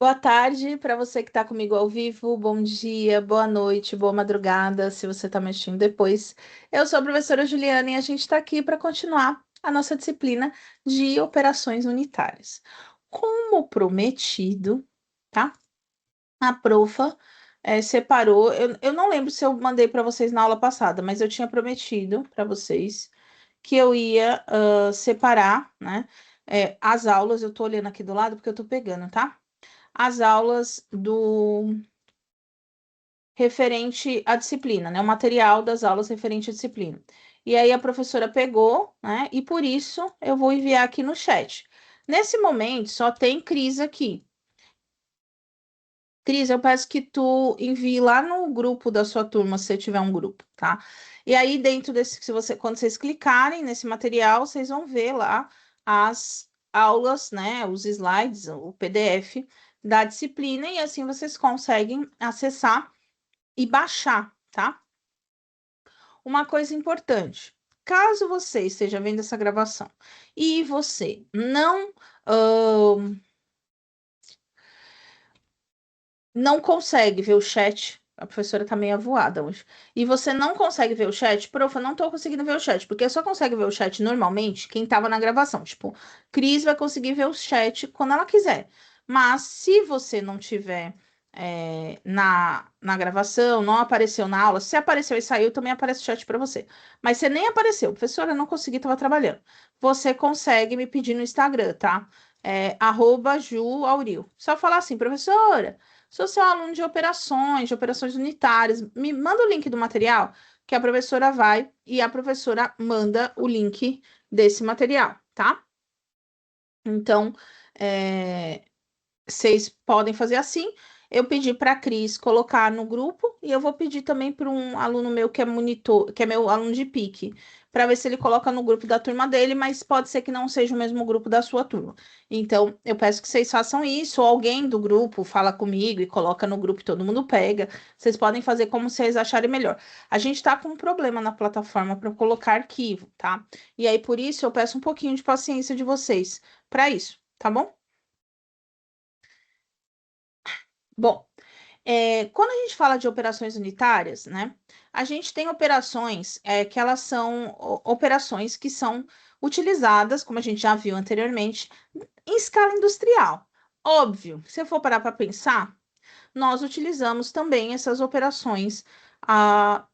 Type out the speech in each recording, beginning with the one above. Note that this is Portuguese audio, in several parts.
Boa tarde para você que está comigo ao vivo, bom dia, boa noite, boa madrugada, se você está mexendo depois. Eu sou a professora Juliana e a gente está aqui para continuar a nossa disciplina de operações unitárias. Como prometido, tá? A profa separou, eu não lembro se eu mandei para vocês na aula passada, mas eu tinha prometido para vocês que eu ia separar, né, as aulas, eu estou olhando aqui do lado porque eu estou pegando, tá? As aulas do referente à disciplina, né? O material das aulas referente à disciplina. E aí a professora pegou, né? E por isso eu vou enviar aqui no chat. Nesse momento só tem Cris aqui. Cris, eu peço que tu envie lá no grupo da sua turma, se você tiver um grupo, tá? E aí dentro desse, se você, quando vocês clicarem nesse material, vocês vão ver lá as aulas, né? Os slides, o PDF da disciplina e assim vocês conseguem acessar e baixar, tá? Uma coisa importante. Caso você esteja vendo essa gravação e você não consegue ver o chat, a professora tá meio avoada hoje, e você não consegue ver o chat, prof, eu não tô conseguindo ver o chat, porque só consegue ver o chat normalmente quem tava na gravação. Tipo, Cris vai conseguir ver o chat quando ela quiser. Mas se você não tiver na gravação, não apareceu na aula, se apareceu e saiu, também aparece o chat para você. Mas você nem apareceu, professora, eu não consegui, tava trabalhando. Você consegue me pedir no Instagram, tá? @JuAuril. Só falar assim, professora. Sou seu aluno de operações unitárias, me manda o link do material que a professora vai e a professora manda o link desse material, tá? Então, é, vocês podem fazer assim. Eu pedi para a Cris colocar no grupo e eu vou pedir também para um aluno meu que é monitor, que é meu aluno de pique, para ver se ele coloca no grupo da turma dele, mas pode ser que não seja o mesmo grupo da sua turma. Então, eu peço que vocês façam isso, ou alguém do grupo fala comigo e coloca no grupo e todo mundo pega. Vocês podem fazer como vocês acharem melhor. A gente está com um problema na plataforma para colocar arquivo, tá? E aí, por isso, eu peço um pouquinho de paciência de vocês para isso, tá bom? Bom. Quando a gente fala de operações unitárias, né, a gente tem operações que elas são operações que são utilizadas, como a gente já viu anteriormente, em escala industrial. Óbvio, se eu for parar para pensar, nós utilizamos também essas operações, ah,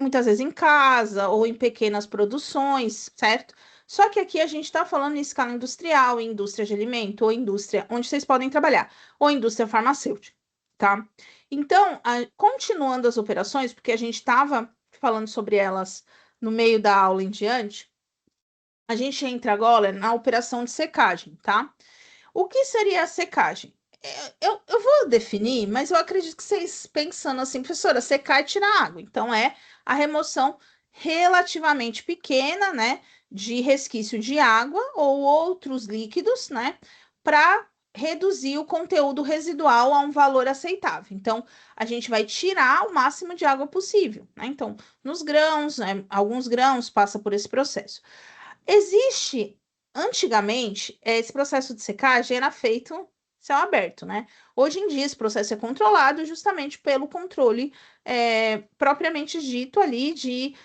muitas vezes em casa ou em pequenas produções, certo? Só que aqui a gente está falando em escala industrial, em indústria de alimento, ou indústria onde vocês podem trabalhar, ou indústria farmacêutica, tá? Então, continuando as operações, porque a gente estava falando sobre elas no meio da aula em diante, a gente entra agora na operação de secagem, tá? O que seria a secagem? Eu vou definir, mas eu acredito que vocês pensando assim, professora, secar e tirar água. Então, é a remoção relativamente pequena, né, de resquício de água ou outros líquidos, né, para reduzir o conteúdo residual a um valor aceitável. Então, a gente vai tirar o máximo de água possível, né? Então, nos grãos, né, alguns grãos passa por esse processo. Existe, antigamente, esse processo de secagem era feito céu aberto, né? Hoje em dia, esse processo é controlado justamente pelo controle propriamente dito ali de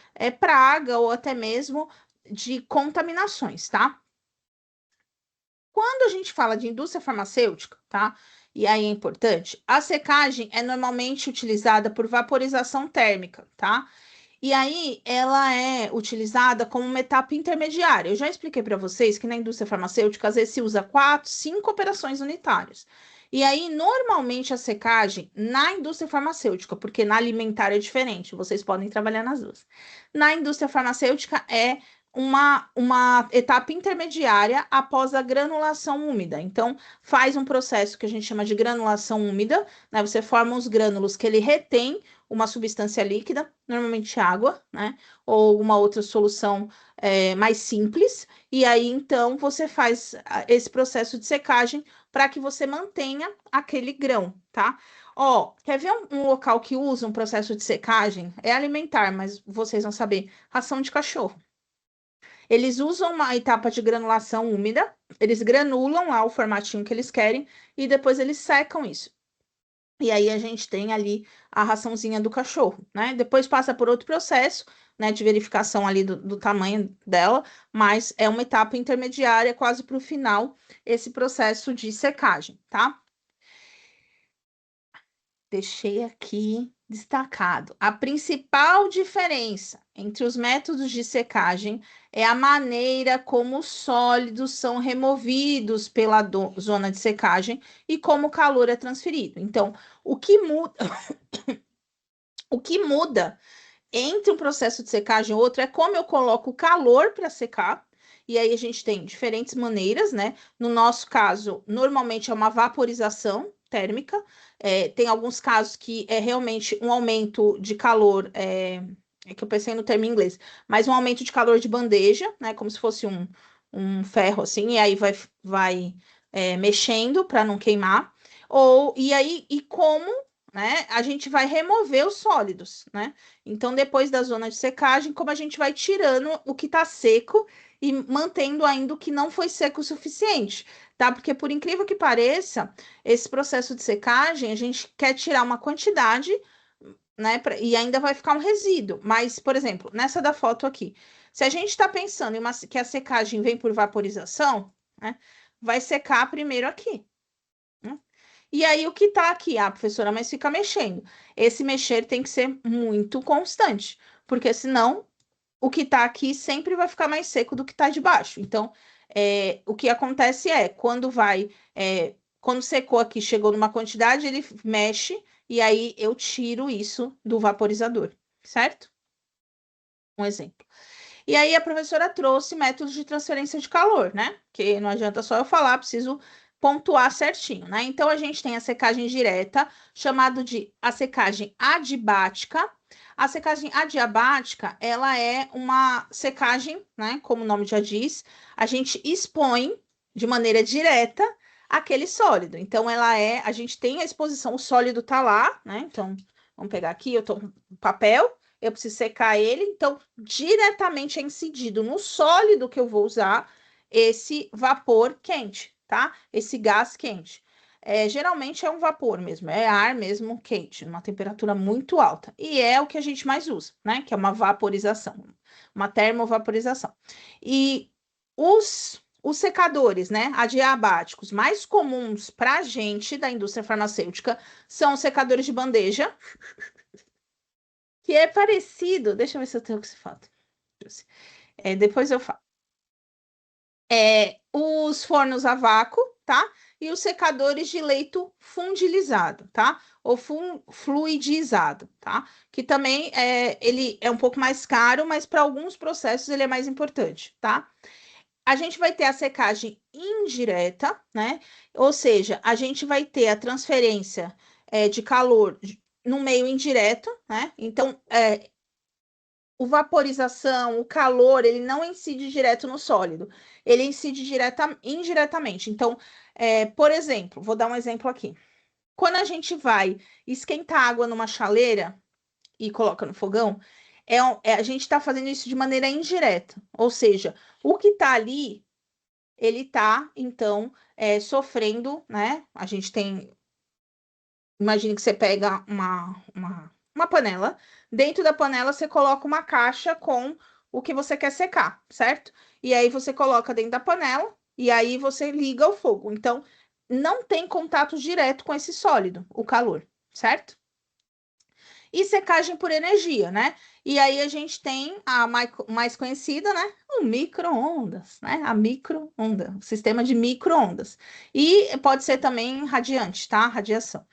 praga ou até mesmo de contaminações, tá? Quando a gente fala de indústria farmacêutica, tá? E aí é importante, a secagem é normalmente utilizada por vaporização térmica, tá? E aí, ela é utilizada como uma etapa intermediária. Eu já expliquei para vocês que na indústria farmacêutica, às vezes se usa 4, 5 operações unitárias. E aí, normalmente, a secagem na indústria farmacêutica, porque na alimentar é diferente, vocês podem trabalhar nas duas. Na indústria farmacêutica é uma etapa intermediária após a granulação úmida. Então, faz um processo que a gente chama de granulação úmida, né? Você forma os grânulos que ele retém uma substância líquida, normalmente água, né? Ou uma outra solução mais simples. E aí, então, você faz esse processo de secagem para que você mantenha aquele grão, tá? Ó, quer ver um local que usa um processo de secagem? É alimentar, mas vocês vão saber, ração de cachorro. Eles usam uma etapa de granulação úmida, eles granulam lá o formatinho que eles querem e depois eles secam isso. E aí a gente tem ali a raçãozinha do cachorro, né? Depois passa por outro processo, né, de verificação ali do tamanho dela, mas é uma etapa intermediária, quase para o final, esse processo de secagem, tá? Deixei aqui destacado. A principal diferença entre os métodos de secagem é a maneira como os sólidos são removidos pela zona de secagem e como o calor é transferido. Então, o que muda, o que muda entre um processo de secagem e outro é como eu coloco o calor para secar. E aí a gente tem diferentes maneiras, né? No nosso caso, normalmente é uma vaporização térmica. Tem alguns casos que é realmente um aumento de calor, é que eu pensei no termo em inglês, mas um aumento de calor de bandeja, né? Como se fosse um ferro assim, e aí vai mexendo para não queimar. E como, né? A gente vai remover os sólidos, né? Então, depois da zona de secagem, como a gente vai tirando o que está seco e mantendo ainda o que não foi seco o suficiente, tá? Porque, por incrível que pareça, esse processo de secagem, a gente quer tirar uma quantidade, né? E ainda vai ficar um resíduo. Mas, por exemplo, nessa da foto aqui, se a gente está pensando que a secagem vem por vaporização, né? Vai secar primeiro aqui. Né? E aí, o que tá aqui? Ah, professora, mas fica mexendo. Esse mexer tem que ser muito constante, porque senão o que tá aqui sempre vai ficar mais seco do que tá debaixo. Então, o que acontece é, quando secou aqui, chegou numa quantidade, ele mexe, e aí eu tiro isso do vaporizador, certo? Um exemplo. E aí a professora trouxe métodos de transferência de calor, né? Que não adianta só eu falar, preciso pontuar certinho, né? Então a gente tem a secagem direta, chamado de a secagem adiabática. A secagem adiabática, ela é uma secagem, né? Como o nome já diz, a gente expõe de maneira direta aquele sólido. Então a gente tem a exposição, o sólido tá lá, né? Então vamos pegar aqui, eu tô com papel, eu preciso secar ele, então diretamente é incidido no sólido que eu vou usar esse vapor quente, tá? Esse gás quente. Geralmente é um vapor mesmo, é ar mesmo quente, numa temperatura muito alta. E é o que a gente mais usa, né? Que é uma vaporização, uma termovaporização. E os secadores, né, adiabáticos mais comuns para a gente da indústria farmacêutica são os secadores de bandeja, que é parecido. Deixa eu ver se eu tenho esse fato. Depois eu falo. Os fornos a vácuo, tá? E os secadores de leito fundilizado, tá? Ou fluidizado, tá? Que também ele é um pouco mais caro, mas para alguns processos ele é mais importante, tá? A gente vai ter a secagem indireta, né? Ou seja, a gente vai ter a transferência de calor no meio indireto, né? Então, o vaporização, o calor, ele não incide direto no sólido, ele incide indiretamente. Então, por exemplo, vou dar um exemplo aqui. Quando a gente vai esquentar água numa chaleira e coloca no fogão, a gente está fazendo isso de maneira indireta. Ou seja, o que está ali, ele está, então, sofrendo, né? A gente tem. Imagine que você pega uma panela. Dentro da panela, você coloca uma caixa com o que você quer secar, certo? E aí você coloca dentro da panela e aí você liga o fogo. Então, não tem contato direto com esse sólido, o calor, certo? E secagem por energia, né? E aí a gente tem a mais conhecida, né? O micro-ondas, né? A micro-onda, o sistema de micro-ondas. E pode ser também radiante, tá? Radiação.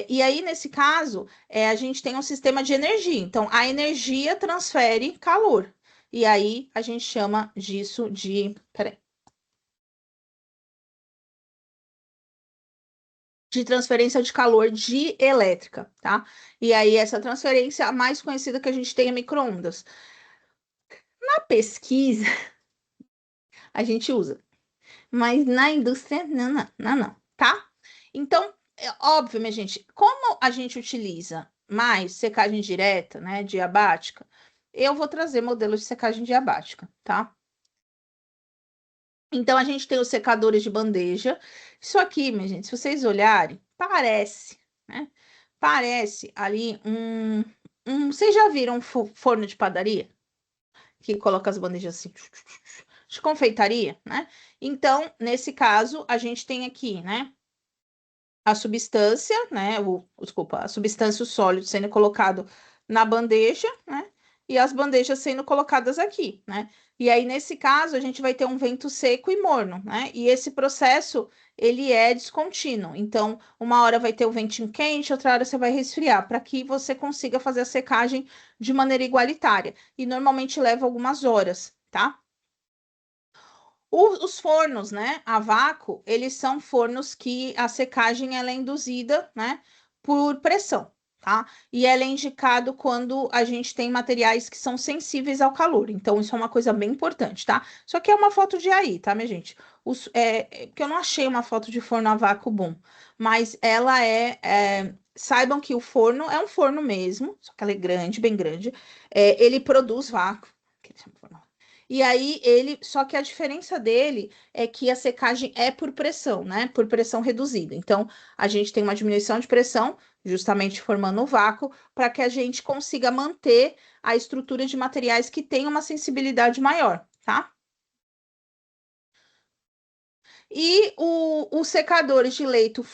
E aí, nesse caso, a gente tem um sistema de energia. Então, a energia transfere calor. E aí a gente chama disso de. Peraí. De transferência de calor de elétrica, tá? E aí, essa transferência, a mais conhecida que a gente tem é micro-ondas. Na pesquisa, a gente usa, mas na indústria, não, não, não, não, tá? Então, é óbvio, minha gente, como a gente utiliza mais secagem direta, né, diabática, eu vou trazer modelos de secagem diabática, tá? Então, a gente tem os secadores de bandeja. Isso aqui, minha gente, se vocês olharem, parece, né? Parece ali vocês já viram um forno de padaria? Que coloca as bandejas assim, de confeitaria, né? Então, nesse caso, a gente tem aqui, né? A substância, né? Desculpa, a substância, o sólido sendo colocado na bandeja, né? E as bandejas sendo colocadas aqui, né? E aí, nesse caso, a gente vai ter um vento seco e morno, né? E esse processo, ele é descontínuo. Então, uma hora vai ter o ventinho quente, outra hora você vai resfriar, para que você consiga fazer a secagem de maneira igualitária. E normalmente leva algumas horas, tá? Os fornos, né, a vácuo, eles são fornos que a secagem ela é induzida, né, por pressão, tá? E ela é indicado quando a gente tem materiais que são sensíveis ao calor. Então, isso é uma coisa bem importante, tá? Só que é uma foto de aí, tá, minha gente? Porque eu não achei uma foto de forno a vácuo bom, mas ela saibam que o forno é um forno mesmo, só que ela é grande, bem grande. Ele produz vácuo. E aí só que a diferença dele é que a secagem é por pressão, né? Por pressão reduzida. Então, a gente tem uma diminuição de pressão, justamente formando o vácuo, para que a gente consiga manter a estrutura de materiais que tem uma sensibilidade maior, tá? E os secadores de leito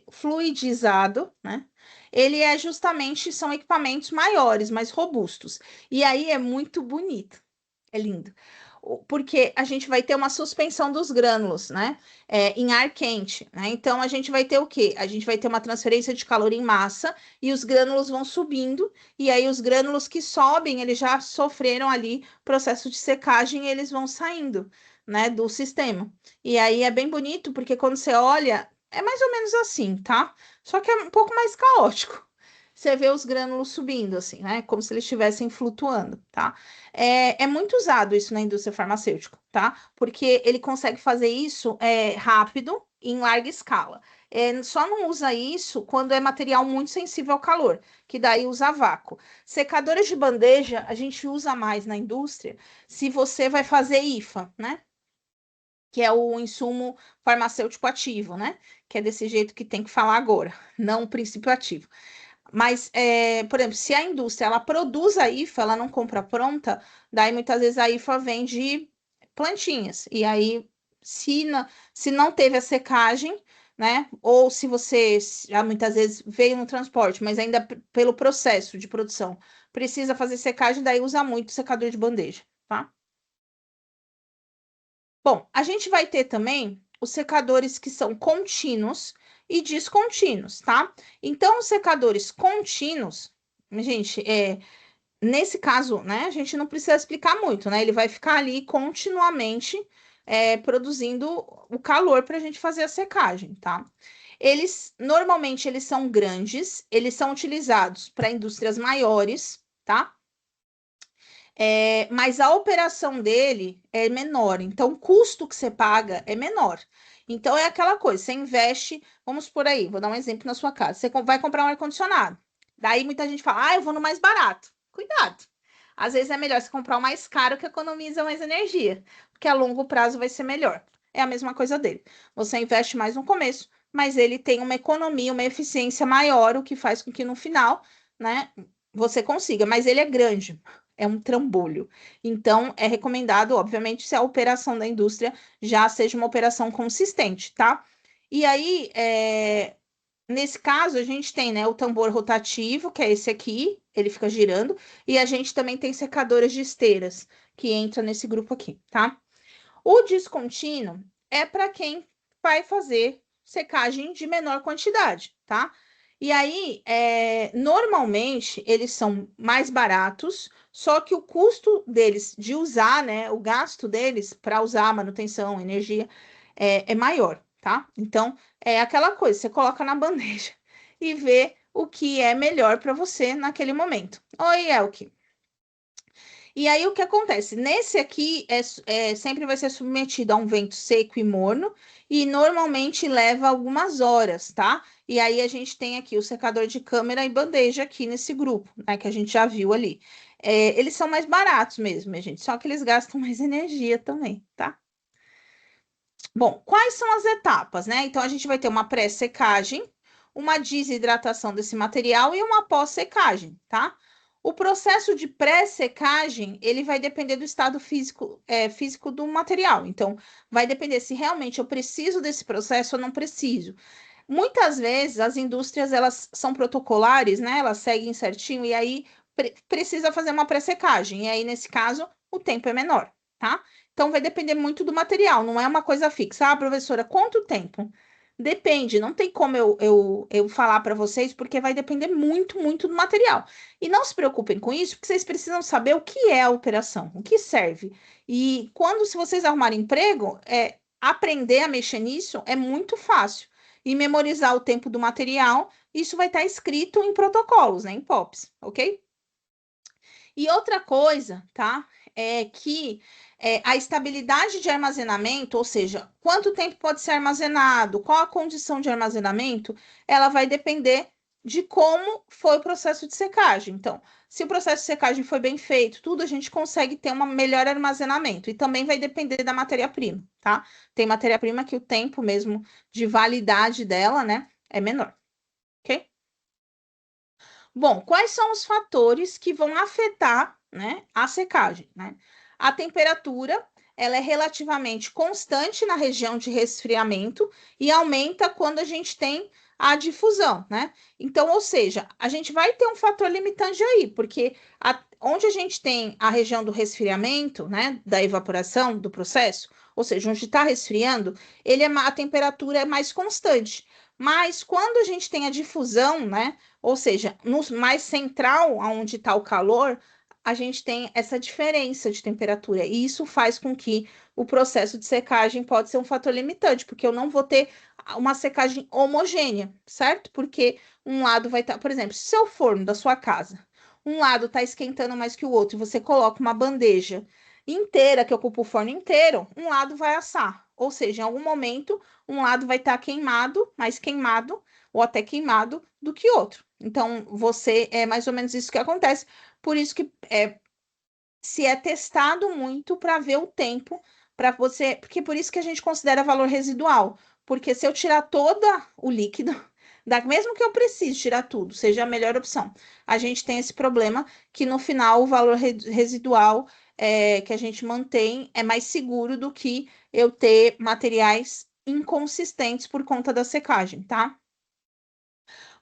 fluidizado, né? Ele é justamente, são equipamentos maiores, mais robustos. E aí é muito bonito. É lindo. Porque a gente vai ter uma suspensão dos grânulos, né? Em ar quente, né? Então a gente vai ter o quê? A gente vai ter uma transferência de calor em massa e os grânulos vão subindo, e aí os grânulos que sobem, eles já sofreram ali processo de secagem e eles vão saindo, né, do sistema. E aí é bem bonito, porque quando você olha, é mais ou menos assim, tá? Só que é um pouco mais caótico. Você vê os grânulos subindo, assim, né? Como se eles estivessem flutuando, tá? É muito usado isso na indústria farmacêutica, tá? Porque ele consegue fazer isso rápido, em larga escala. Só não usa isso quando é material muito sensível ao calor, que daí usa vácuo. Secadores de bandeja, a gente usa mais na indústria se você vai fazer IFA, né? Que é o insumo farmacêutico ativo, né? Que é desse jeito que tem que falar agora, não o princípio ativo. Mas, por exemplo, se a indústria ela produz a IFA, ela não compra pronta, daí muitas vezes a IFA vende plantinhas. E aí, se não teve a secagem, né? Ou se você já muitas vezes veio no transporte, mas ainda pelo processo de produção precisa fazer secagem, daí usa muito secador de bandeja, tá? Bom, a gente vai ter também os secadores que são contínuos e descontínuos, tá? Então, os secadores contínuos, gente, nesse caso, né, a gente não precisa explicar muito, né? Ele vai ficar ali continuamente produzindo o calor para a gente fazer a secagem, tá? Normalmente, eles são grandes, eles são utilizados para indústrias maiores, tá? Mas a operação dele é menor, então o custo que você paga é menor. Então é aquela coisa, você investe, vamos por aí, vou dar um exemplo na sua casa. Você vai comprar um ar-condicionado. Daí muita gente fala, eu vou no mais barato. Cuidado. Às vezes é melhor você comprar o mais caro que economiza mais energia, porque a longo prazo vai ser melhor. É a mesma coisa dele. Você investe mais no começo, mas ele tem uma economia, uma eficiência maior, o que faz com que no final, né, você consiga. Mas ele é grande, é um trambolho. Então, é recomendado, obviamente, se a operação da indústria já seja uma operação consistente, tá? E aí, nesse caso, a gente tem, né, o tambor rotativo, que é esse aqui, ele fica girando, e a gente também tem secadores de esteiras, que entra nesse grupo aqui, tá? O descontínuo é para quem vai fazer secagem de menor quantidade, tá? E aí, normalmente, eles são mais baratos, só que o custo deles de usar, né, o gasto deles para usar manutenção, energia, é maior, tá? Então, é aquela coisa, você coloca na bandeja e vê o que é melhor para você naquele momento. Oi, Elke. E aí o que acontece? Nesse aqui sempre vai ser submetido a um vento seco e morno e normalmente leva algumas horas, tá? E aí a gente tem aqui o secador de câmera e bandeja aqui nesse grupo, né? Que a gente já viu ali. Eles são mais baratos mesmo, minha gente, só que eles gastam mais energia também, tá? Bom, quais são as etapas, né? Então, a gente vai ter uma pré-secagem, uma desidratação desse material e uma pós-secagem, tá? O processo de pré-secagem, ele vai depender do estado físico, físico do material. Então, vai depender se realmente eu preciso desse processo ou não preciso. Muitas vezes, as indústrias, elas são protocolares, né? Elas seguem certinho e aí precisa fazer uma pré-secagem. E aí, nesse caso, o tempo é menor, tá? Então, vai depender muito do material, não é uma coisa fixa. Ah, professora, quanto tempo? Depende, não tem como eu falar para vocês, porque vai depender muito, muito do material. E não se preocupem com isso, porque vocês precisam saber o que é a operação, o que serve. E quando, se vocês arrumarem emprego, aprender a mexer nisso é muito fácil. E memorizar o tempo do material, isso vai estar escrito em protocolos, né, em POPs, ok? E outra coisa, tá? É que a estabilidade de armazenamento, ou seja, quanto tempo pode ser armazenado, qual a condição de armazenamento, ela vai depender de como foi o processo de secagem. Então, se o processo de secagem foi bem feito, tudo a gente consegue ter um melhor armazenamento. E também vai depender da matéria-prima, tá? Tem matéria-prima que o tempo mesmo de validade dela, né, é menor, ok? Bom, quais são os fatores que vão afetar, né, a secagem, né? A temperatura, ela é relativamente constante na região de resfriamento e aumenta quando a gente tem a difusão, né? Então, ou seja, a gente vai ter um fator limitante aí, porque onde a gente tem a região do resfriamento, né, da evaporação do processo, ou seja, onde está resfriando, a temperatura é mais constante. Mas quando a gente tem a difusão, né? Ou seja, no mais central, onde está o calor, a gente tem essa diferença de temperatura. E isso faz com que o processo de secagem pode ser um fator limitante, porque eu não vou ter uma secagem homogênea, certo? Porque um lado vai estar, por exemplo, se o seu forno da sua casa, um lado está esquentando mais que o outro, e você coloca uma bandeja inteira que ocupa o forno inteiro, um lado vai assar. Ou seja, em algum momento, um lado vai estar queimado, mais queimado, ou até queimado do que outro. Então, você é mais ou menos isso que acontece. Por isso que se é testado muito para ver o tempo para você, porque por isso que a gente considera valor residual, porque se eu tirar todo o líquido, mesmo que eu precise tirar tudo, seja a melhor opção, a gente tem esse problema que no final o valor residual que a gente mantém é mais seguro do que eu ter materiais inconsistentes por conta da secagem, tá?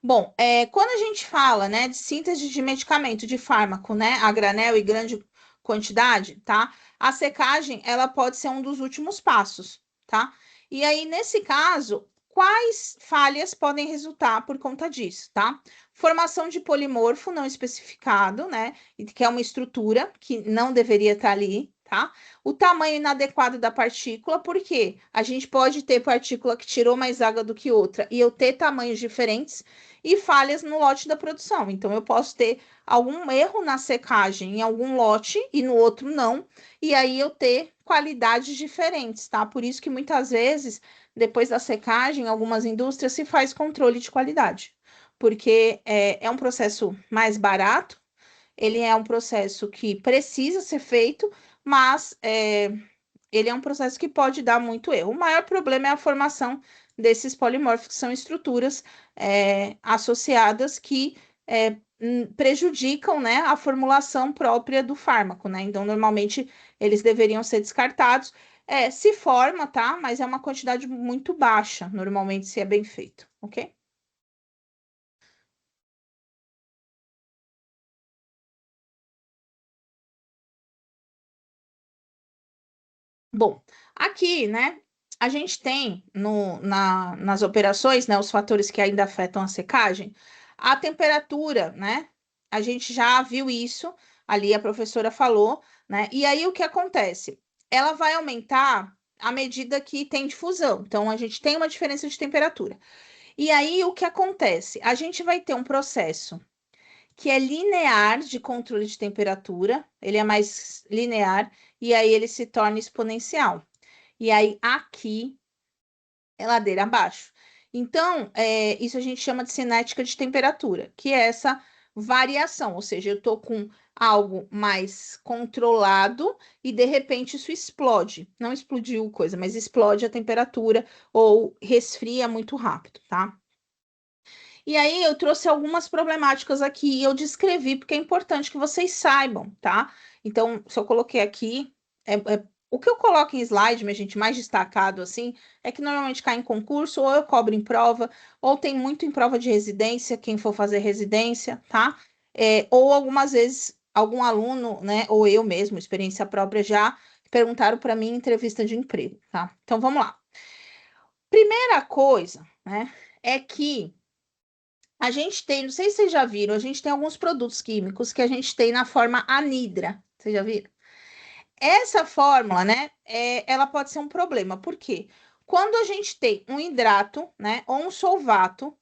Bom, quando a gente fala, né, de síntese de medicamento, de fármaco, né, a granel e grande quantidade, tá? A secagem, ela pode ser um dos últimos passos, tá? E aí, nesse caso, quais falhas podem resultar por conta disso, tá? Formação de polimorfo não especificado, né, que é uma estrutura que não deveria estar ali, tá? O tamanho inadequado da partícula, porque a gente pode ter partícula que tirou mais água do que outra e eu ter tamanhos diferentes e falhas no lote da produção. Então, eu posso ter algum erro na secagem em algum lote e no outro não, e aí eu ter qualidades diferentes, tá? Por isso que muitas vezes, depois da secagem, em algumas indústrias se faz controle de qualidade, porque é um processo mais barato, ele é um processo que precisa ser feito, mas ele é um processo que pode dar muito erro. O maior problema é a formação desses polimorfos, que são estruturas associadas que prejudicam, né, a formulação própria do fármaco, né? Então, normalmente, eles deveriam ser descartados. Se forma, tá? Mas é uma quantidade muito baixa, normalmente, se é bem feito, ok? Bom, aqui, né, a gente tem nas operações, né, os fatores que ainda afetam a secagem, a temperatura, né? A gente já viu isso, ali a professora falou, né? E aí o que acontece? Ela vai aumentar à medida que tem difusão. Então, a gente tem uma diferença de temperatura. E aí o que acontece? A gente vai ter um processo que é linear de controle de temperatura, ele é mais linear, e aí ele se torna exponencial. E aí aqui é ladeira abaixo. Então, isso a gente chama de cinética de temperatura, que é essa variação, ou seja, eu estou com algo mais controlado e de repente isso explode. Não explodiu coisa, mas explode a temperatura ou resfria muito rápido, tá? E aí eu trouxe algumas problemáticas aqui e eu descrevi porque é importante que vocês saibam, tá? Então, se eu coloquei aqui, o que eu coloco em slide, minha gente, mais destacado assim, é que normalmente cai em concurso, ou eu cobro em prova, ou tem muito em prova de residência, quem for fazer residência, tá? Ou algumas vezes algum aluno, né, ou eu mesmo, experiência própria já, perguntaram para mim em entrevista de emprego, tá? Então vamos lá. Primeira coisa, né, é que a gente tem, não sei se vocês já viram, a gente tem alguns produtos químicos que a gente tem na forma anidra. Vocês já viram? Essa fórmula, né, ela pode ser um problema. Por quê? Quando a gente tem um hidrato, né, ou um solvato,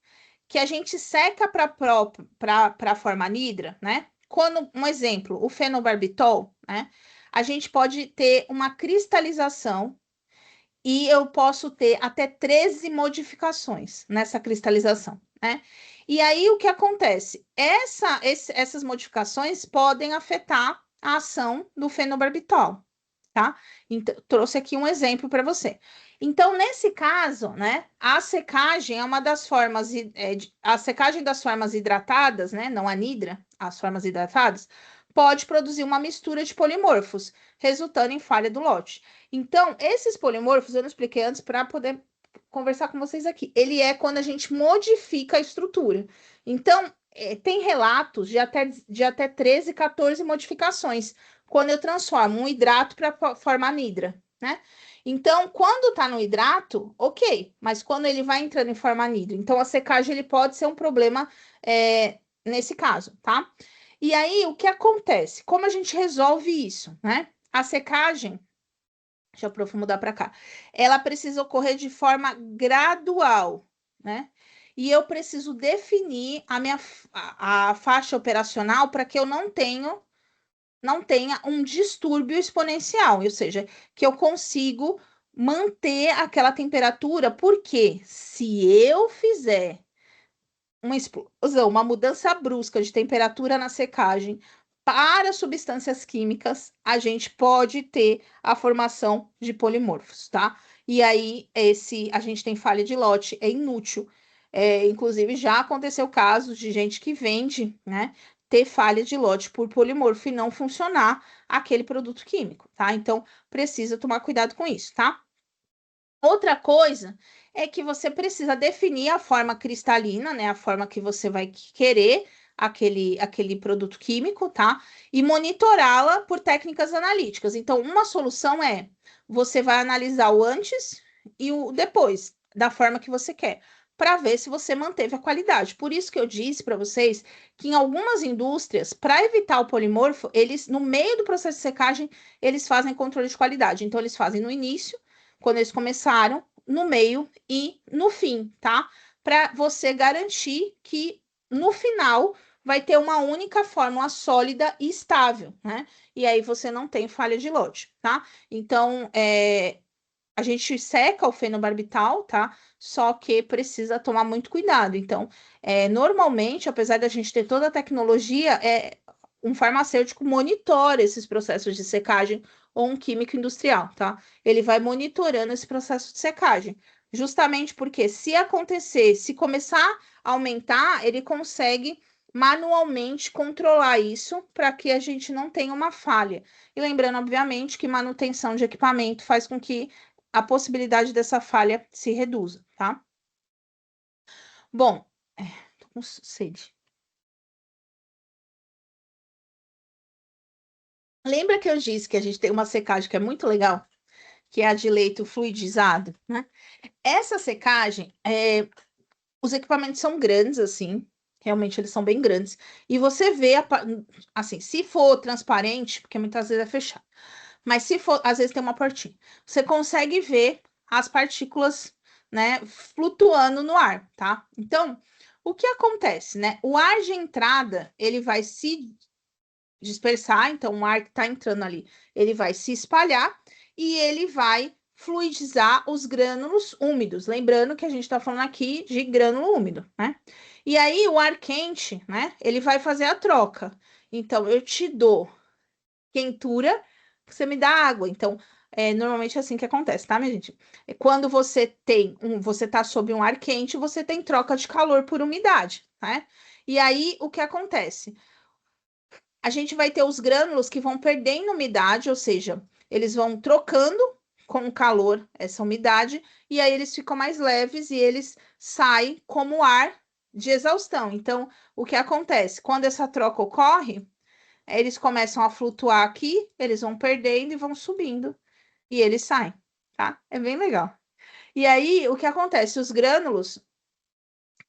que a gente seca para a forma anidra, né? Quando, um exemplo, o fenobarbital, né? A gente pode ter uma cristalização e eu posso ter até 13 modificações nessa cristalização, né? E aí o que acontece? Essas modificações podem afetar a ação do fenobarbital, tá? Então, trouxe aqui um exemplo para você. Então, nesse caso, né, a secagem é uma das formas, a secagem das formas hidratadas, né, não anidra, as formas hidratadas, pode produzir uma mistura de polimorfos, resultando em falha do lote. Então, esses polimorfos, eu não expliquei antes para poder conversar com vocês aqui. Ele é quando a gente modifica a estrutura. Então, tem relatos de até 13, 14 modificações, quando eu transformo um hidrato para forma anidra, né? Então, quando está no hidrato, ok, mas quando ele vai entrando em forma anidra, então a secagem ele pode ser um problema nesse caso, tá? E aí, o que acontece? Como a gente resolve isso, né? A secagem, deixa eu mudar para cá, ela precisa ocorrer de forma gradual, né? E eu preciso definir a faixa operacional para que eu não tenha um distúrbio exponencial, ou seja, que eu consigo manter aquela temperatura, porque se eu fizer uma explosão, uma mudança brusca de temperatura na secagem para substâncias químicas, a gente pode ter a formação de polimorfos, tá? E aí, a gente tem falha de lote, é inútil. Inclusive, já aconteceu casos de gente que vende, né? Ter falha de lote por polimorfo e não funcionar aquele produto químico, tá? Então, precisa tomar cuidado com isso, tá? Outra coisa é que você precisa definir a forma cristalina, né? A forma que você vai querer aquele produto químico, tá? E monitorá-la por técnicas analíticas. Então, uma solução é você vai analisar o antes e o depois, da forma que você quer, para ver se você manteve a qualidade. Por isso que eu disse para vocês que em algumas indústrias, para evitar o polimorfo, eles, no meio do processo de secagem, eles fazem controle de qualidade. Então, eles fazem no início quando eles começaram, no meio e no fim, tá? Para você garantir que no final vai ter uma única fórmula sólida e estável, né? E aí você não tem falha de lote, tá? Então, a gente seca o fenobarbital, tá? Só que precisa tomar muito cuidado. Então, normalmente, apesar da gente ter toda a tecnologia, um farmacêutico monitora esses processos de secagem ou um químico industrial, tá? Ele vai monitorando esse processo de secagem. Justamente porque se acontecer, se começar a aumentar, ele consegue manualmente controlar isso para que a gente não tenha uma falha. E lembrando, obviamente, que manutenção de equipamento faz com que a possibilidade dessa falha se reduza, tá? Bom, tô com sede. Lembra que eu disse que a gente tem uma secagem que é muito legal, que é a de leito fluidizado, né? Essa secagem, os equipamentos são grandes, assim, realmente eles são bem grandes, e você vê, assim, se for transparente, porque muitas vezes é fechado, mas se for, às vezes tem uma portinha, você consegue ver as partículas, né, flutuando no ar, tá? Então, o que acontece, né? O ar de entrada, ele vai se dispersar, então o ar que está entrando ali, ele vai se espalhar e ele vai fluidizar os grânulos úmidos. Lembrando que a gente está falando aqui de grânulo úmido, né? E aí o ar quente, né? Ele vai fazer a troca. Então eu te dou quentura, você me dá água. Então, normalmente é assim que acontece, tá, minha gente? Quando você tá sob um ar quente, você tem troca de calor por umidade, né? E aí, o que acontece? A gente vai ter os grânulos que vão perdendo umidade, ou seja, eles vão trocando com o calor essa umidade, e aí eles ficam mais leves e eles saem como ar de exaustão. Então, o que acontece? Quando essa troca ocorre, eles começam a flutuar aqui, eles vão perdendo e vão subindo, e eles saem, tá? É bem legal. E aí, o que acontece? Os grânulos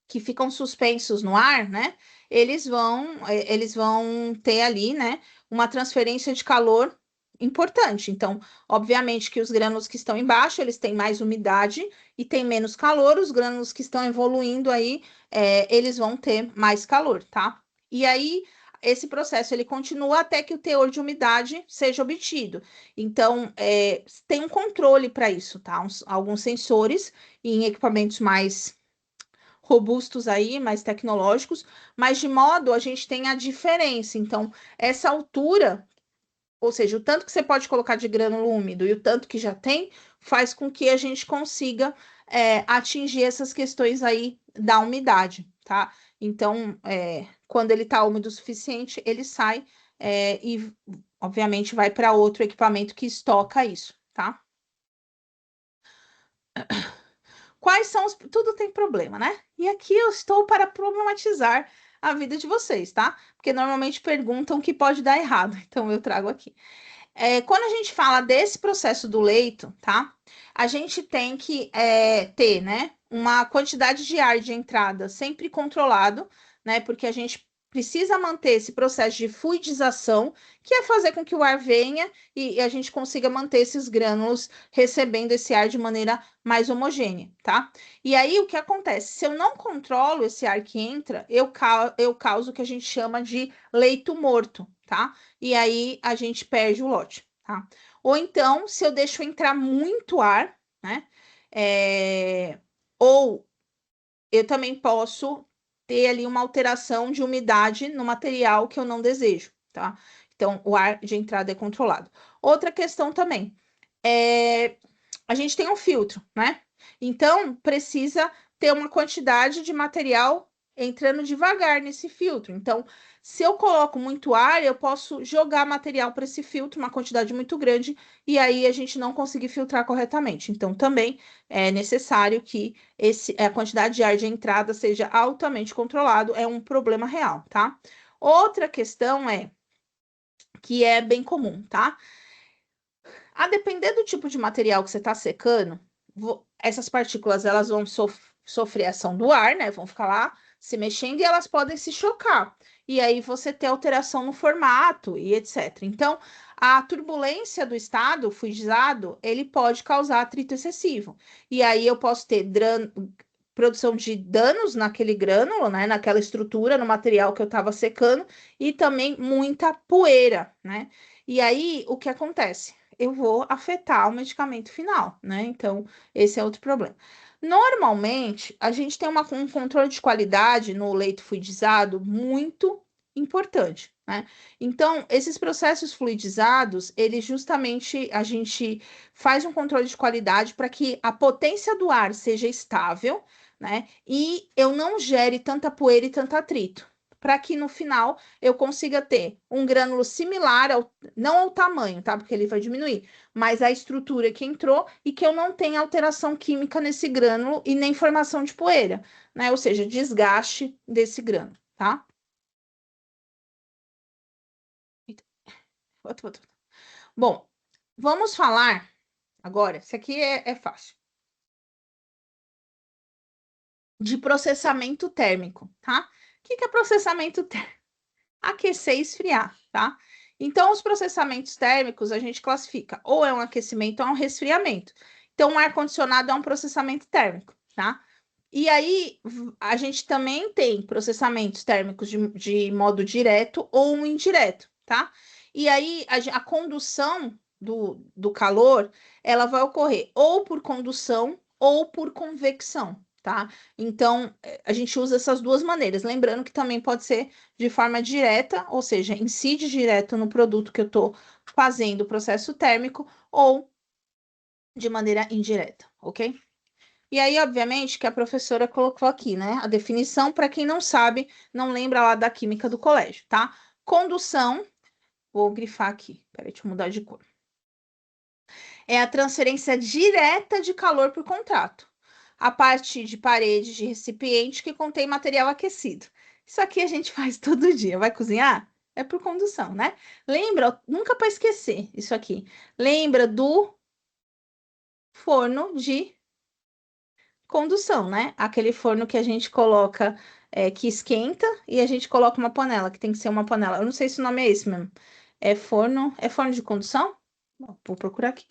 que ficam suspensos no ar, né? Eles vão ter ali, né, uma transferência de calor importante. Então, obviamente que os grânulos que estão embaixo, eles têm mais umidade e têm menos calor. Os grânulos que estão evoluindo aí, eles vão ter mais calor, tá? E aí, esse processo ele continua até que o teor de umidade seja obtido. Então, tem um controle para isso, tá? Alguns sensores em equipamentos mais robustos aí, mais tecnológicos, mas de modo a gente tem a diferença. Então, essa altura, ou seja, o tanto que você pode colocar de grânulo úmido e o tanto que já tem, faz com que a gente consiga atingir essas questões aí da umidade, tá? Então, quando ele está úmido o suficiente, ele sai e, obviamente, vai para outro equipamento que estoca isso, tá? Quais são os. Tudo tem problema, né? E aqui eu estou para problematizar a vida de vocês, tá? Porque normalmente perguntam o que pode dar errado, então eu trago aqui. Quando a gente fala desse processo do leito, tá? A gente tem que ter, né, uma quantidade de ar de entrada sempre controlado, né? Porque a gente precisa manter esse processo de fluidização, que é fazer com que o ar venha e a gente consiga manter esses grânulos recebendo esse ar de maneira mais homogênea, tá? E aí o que acontece? Se eu não controlo esse ar que entra, eu causo o que a gente chama de leito morto, tá? E aí a gente perde o lote, tá? Ou então, se eu deixo entrar muito ar, né? Ou eu também posso ter ali uma alteração de umidade no material que eu não desejo, tá? Então, o ar de entrada é controlado. Outra questão também, a gente tem um filtro, né? Então, precisa ter uma quantidade de material entrando devagar nesse filtro. Então, se eu coloco muito ar, eu posso jogar material para esse filtro, uma quantidade muito grande, e aí a gente não conseguir filtrar corretamente. Então, também é necessário que a quantidade de ar de entrada seja altamente controlado, é um problema real, tá? Outra questão que é bem comum, tá? A depender do tipo de material que você está secando, essas partículas elas vão sofrer ação do ar, né? Vão ficar lá se mexendo e elas podem se chocar. E aí você ter alteração no formato e etc. Então, a turbulência do estado fluidizado, ele pode causar atrito excessivo. E aí eu posso ter produção de danos naquele grânulo, né? Naquela estrutura, no material que eu estava secando, e também muita poeira, né? E aí, o que acontece? Eu vou afetar o medicamento final, né? Então, esse é outro problema. Normalmente, a gente tem um controle de qualidade no leito fluidizado muito importante, né? Então, esses processos fluidizados, eles justamente a gente faz um controle de qualidade para que a potência do ar seja estável, né? E eu não gere tanta poeira e tanto atrito, para que no final eu consiga ter um grânulo similar não ao tamanho, tá? Porque ele vai diminuir, mas a estrutura que entrou e que eu não tenha alteração química nesse grânulo e nem formação de poeira, né? Ou seja, desgaste desse grânulo, tá? Bom, vamos falar agora. Esse aqui é fácil. De processamento térmico, tá? O que é processamento térmico? Aquecer e esfriar, tá? Então, os processamentos térmicos a gente classifica ou é um aquecimento ou é um resfriamento. Então, um ar-condicionado é um processamento térmico, tá? E aí, a gente também tem processamentos térmicos de modo direto ou um indireto, tá? E aí, a condução do calor, ela vai ocorrer ou por condução ou por convecção, tá? Então, a gente usa essas duas maneiras. Lembrando que também pode ser de forma direta, ou seja, incide direto no produto que eu estou fazendo o processo térmico, ou de maneira indireta, ok? E aí, obviamente, que a professora colocou aqui, né? A definição, para quem não sabe, não lembra lá da química do colégio, tá? Condução, vou grifar aqui, peraí, deixa eu mudar de cor. É a transferência direta de calor por contato, a partir de paredes de recipiente que contém material aquecido. Isso aqui a gente faz todo dia. Vai cozinhar? É por condução, né? Lembra, nunca para esquecer isso aqui. Lembra do forno de condução, né? Aquele forno que a gente coloca, que esquenta e a gente coloca uma panela, que tem que ser uma panela. Eu não sei se o nome é esse mesmo. É forno de condução? Vou procurar aqui.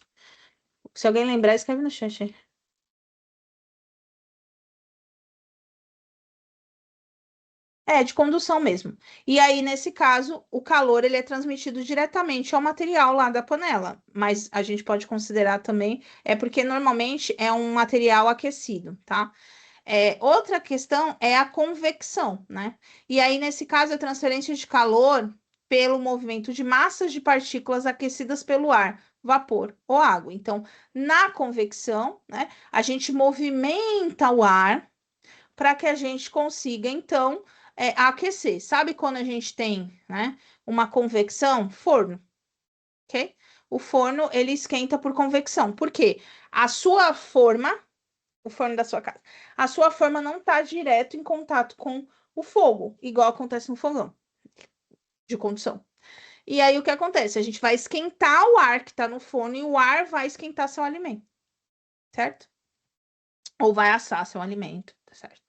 Se alguém lembrar, escreve no chat aí. É, de condução mesmo. E aí, nesse caso, o calor ele é transmitido diretamente ao material lá da panela. Mas a gente pode considerar também, porque normalmente é um material aquecido, tá? Outra questão é a convecção, né? E aí, nesse caso, a transferência de calor pelo movimento de massas de partículas aquecidas pelo ar, vapor ou água. Então, na convecção, né, a gente movimenta o ar para que a gente consiga, então, aquecer. Sabe quando a gente tem, né, uma convecção? Forno, ok? O forno, ele esquenta por convecção. Por quê? A sua forma, o forno da sua casa, a sua forma não está direto em contato com o fogo, igual acontece no fogão de condução. E aí, o que acontece? A gente vai esquentar o ar que está no forno e o ar vai esquentar seu alimento, certo? Ou vai assar seu alimento, tá certo?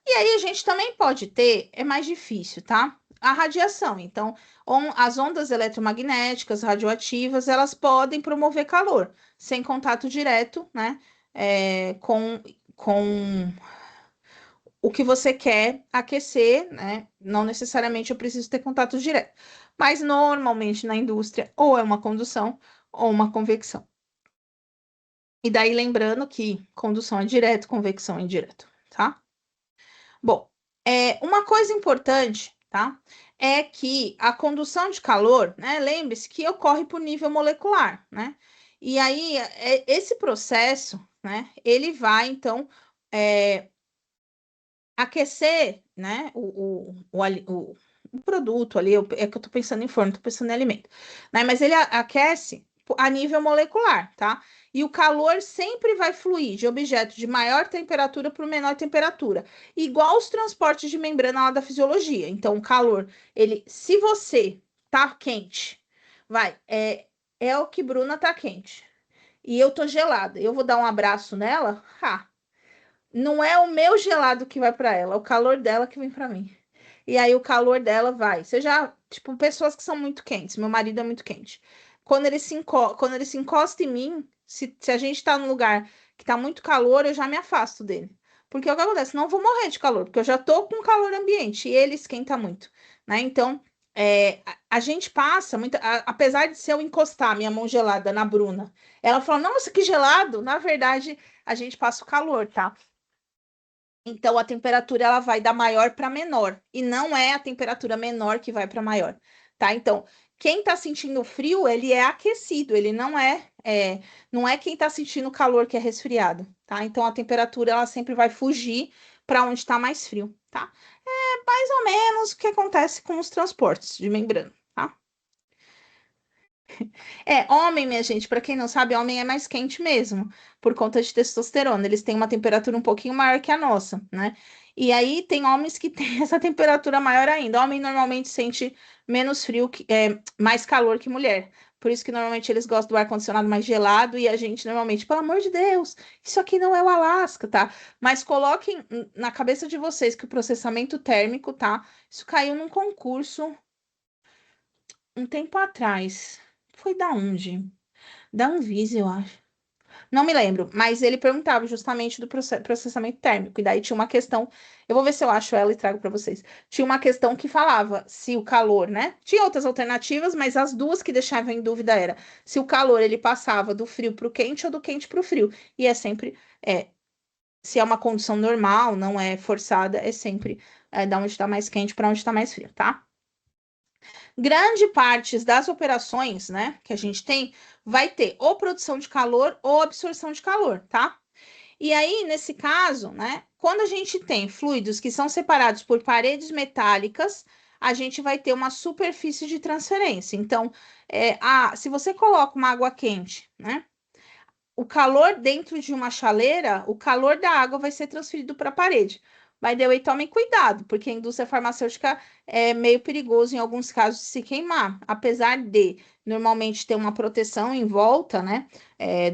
E aí a gente também pode ter, é mais difícil, tá? A radiação. Então, as ondas eletromagnéticas radioativas, elas podem promover calor, sem contato direto, né? Com o que você quer aquecer, né? Não necessariamente eu preciso ter contato direto. Mas normalmente na indústria, ou é uma condução ou uma convecção. E daí lembrando que condução é direto, convecção é indireto, tá? Bom, uma coisa importante, tá? É que a condução de calor, né? Lembre-se que ocorre por nível molecular, né? E aí, esse processo, né? Ele vai, então, é, aquecer, né? O produto ali, é que eu tô pensando em forno, tô pensando em alimento, né? Mas ele aquece a nível molecular, tá? E o calor sempre vai fluir de objeto de maior temperatura para menor temperatura, igual os transportes de membrana lá da fisiologia. Então, o calor, se você tá quente, é o que Bruna tá quente. E eu tô gelada. Eu vou dar um abraço nela, não é o meu gelado que vai para ela, é o calor dela que vem para mim. E aí o calor dela vai. Seja, tipo, pessoas que são muito quentes. Meu marido é muito quente. Quando ele se encosta em mim, se a gente tá num lugar que tá muito calor, eu já me afasto dele. Porque o que acontece? Não vou morrer de calor, porque eu já tô com calor ambiente e ele esquenta muito, né? Então, a gente passa muito, apesar de se eu encostar minha mão gelada na Bruna, ela fala, nossa, que gelado! Na verdade, a gente passa o calor, tá? Então a temperatura ela vai da maior para menor e não é a temperatura menor que vai para maior, tá? Então quem está sentindo frio ele é aquecido, ele não é quem está sentindo calor que é resfriado, tá? Então a temperatura ela sempre vai fugir para onde está mais frio, tá? É mais ou menos o que acontece com os transportes de membrana, tá? Homem, minha gente, para quem não sabe, homem é mais quente mesmo, por conta de testosterona. Eles têm uma temperatura um pouquinho maior que a nossa, né? E aí tem homens que têm essa temperatura maior ainda. Homem normalmente sente menos frio, mais calor que mulher. Por isso que normalmente eles gostam do ar-condicionado mais gelado e a gente normalmente, pelo amor de Deus, isso aqui não é o Alasca, tá? Mas coloquem na cabeça de vocês que o processamento térmico, tá? Isso caiu num concurso um tempo atrás. Foi da onde? Da Anvisa, eu acho. Não me lembro, mas ele perguntava justamente do processamento térmico. E daí tinha uma questão, eu vou ver se eu acho ela e trago para vocês. Tinha uma questão que falava se o calor, né? Tinha outras alternativas, mas as duas que deixavam em dúvida era se o calor ele passava do frio para o quente ou do quente para o frio. E é sempre se é uma condição normal, não é forçada, é sempre da onde está mais quente para onde está mais frio, tá? Grande parte das operações, né, que a gente tem, vai ter ou produção de calor ou absorção de calor, tá? E aí, nesse caso, né, quando a gente tem fluidos que são separados por paredes metálicas, a gente vai ter uma superfície de transferência. Então, se você coloca uma água quente, né, o calor dentro de uma chaleira, o calor da água vai ser transferido para a parede. Mas daí tomem cuidado, porque a indústria farmacêutica é meio perigoso em alguns casos de se queimar. Apesar de normalmente ter uma proteção em volta, né,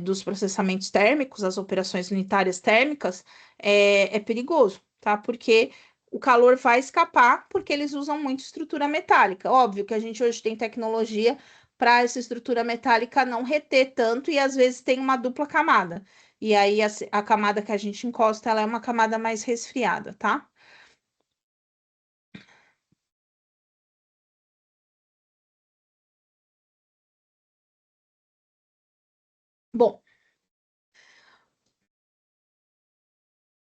dos processamentos térmicos, as operações unitárias térmicas, é perigoso, tá? Porque o calor vai escapar, porque eles usam muito estrutura metálica. Óbvio que a gente hoje tem tecnologia para essa estrutura metálica não reter tanto e às vezes tem uma dupla camada. E aí a camada que a gente encosta, ela é uma camada mais resfriada, tá? Bom,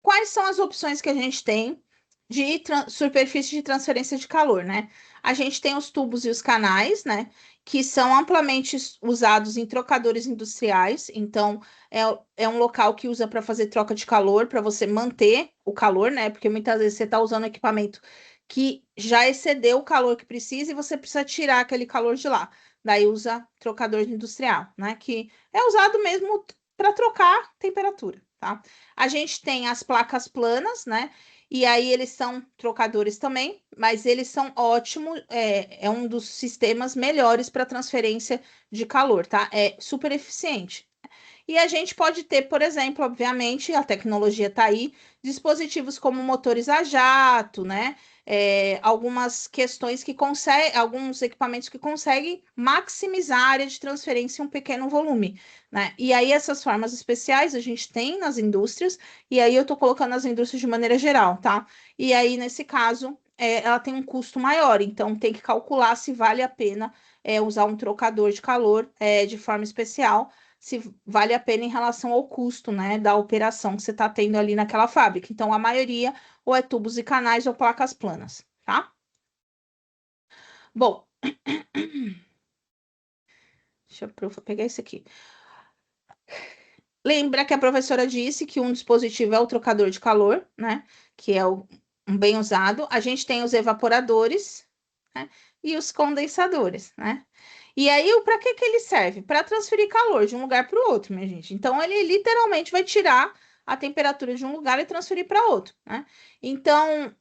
quais são as opções que a gente tem de superfície de transferência de calor, né? A gente tem os tubos e os canais, né? Que são amplamente usados em trocadores industriais. Então, é, é um local que usa para fazer troca de calor, para você manter o calor, né? Porque muitas vezes você está usando equipamento que já excedeu o calor que precisa e você precisa tirar aquele calor de lá. Daí usa trocador industrial, né? Que é usado mesmo para trocar temperatura, tá? A gente tem as placas planas, né? E aí eles são trocadores também, mas eles são ótimos, é um dos sistemas melhores para transferência de calor, tá? É super eficiente. E a gente pode ter, por exemplo, obviamente, a tecnologia está aí, dispositivos como motores a jato, né? Algumas questões que conseguem, alguns equipamentos que conseguem maximizar a área de transferência em um pequeno volume, né? E aí essas formas especiais a gente tem nas indústrias, e aí eu estou colocando as indústrias de maneira geral, tá? E aí, nesse caso, ela tem um custo maior, então tem que calcular se vale a pena usar um trocador de calor de forma especial se vale a pena em relação ao custo, né, da operação que você está tendo ali naquela fábrica. Então, a maioria ou é tubos e canais ou placas planas, tá? Bom, deixa eu pegar esse aqui. Lembra que a professora disse que um dispositivo é o trocador de calor, né? Que é um bem usado. A gente tem os evaporadores, né? E os condensadores, né? E aí, para que que ele serve? Para transferir calor de um lugar para o outro, minha gente. Então, ele literalmente vai tirar a temperatura de um lugar e transferir para outro, né? Então,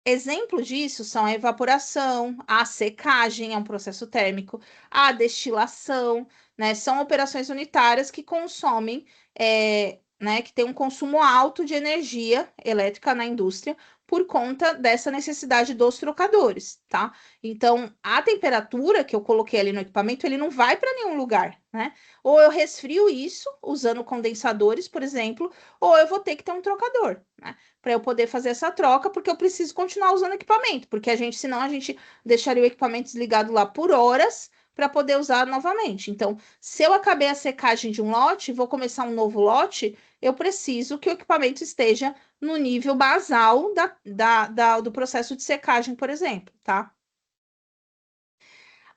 exemplo disso são a evaporação, a secagem, é um processo térmico, a destilação, né? São operações unitárias que consomem, né, que tem um consumo alto de energia elétrica na indústria por conta dessa necessidade dos trocadores, tá? Então, a temperatura que eu coloquei ali no equipamento, ele não vai para nenhum lugar, né? Ou eu resfrio isso usando condensadores, por exemplo, ou eu vou ter que ter um trocador, né? Para eu poder fazer essa troca, porque eu preciso continuar usando equipamento, porque senão a gente deixaria o equipamento desligado lá por horas para poder usar novamente. Então, se eu acabei a secagem de um lote, vou começar um novo lote, eu preciso que o equipamento esteja no nível basal do processo de secagem, por exemplo, tá?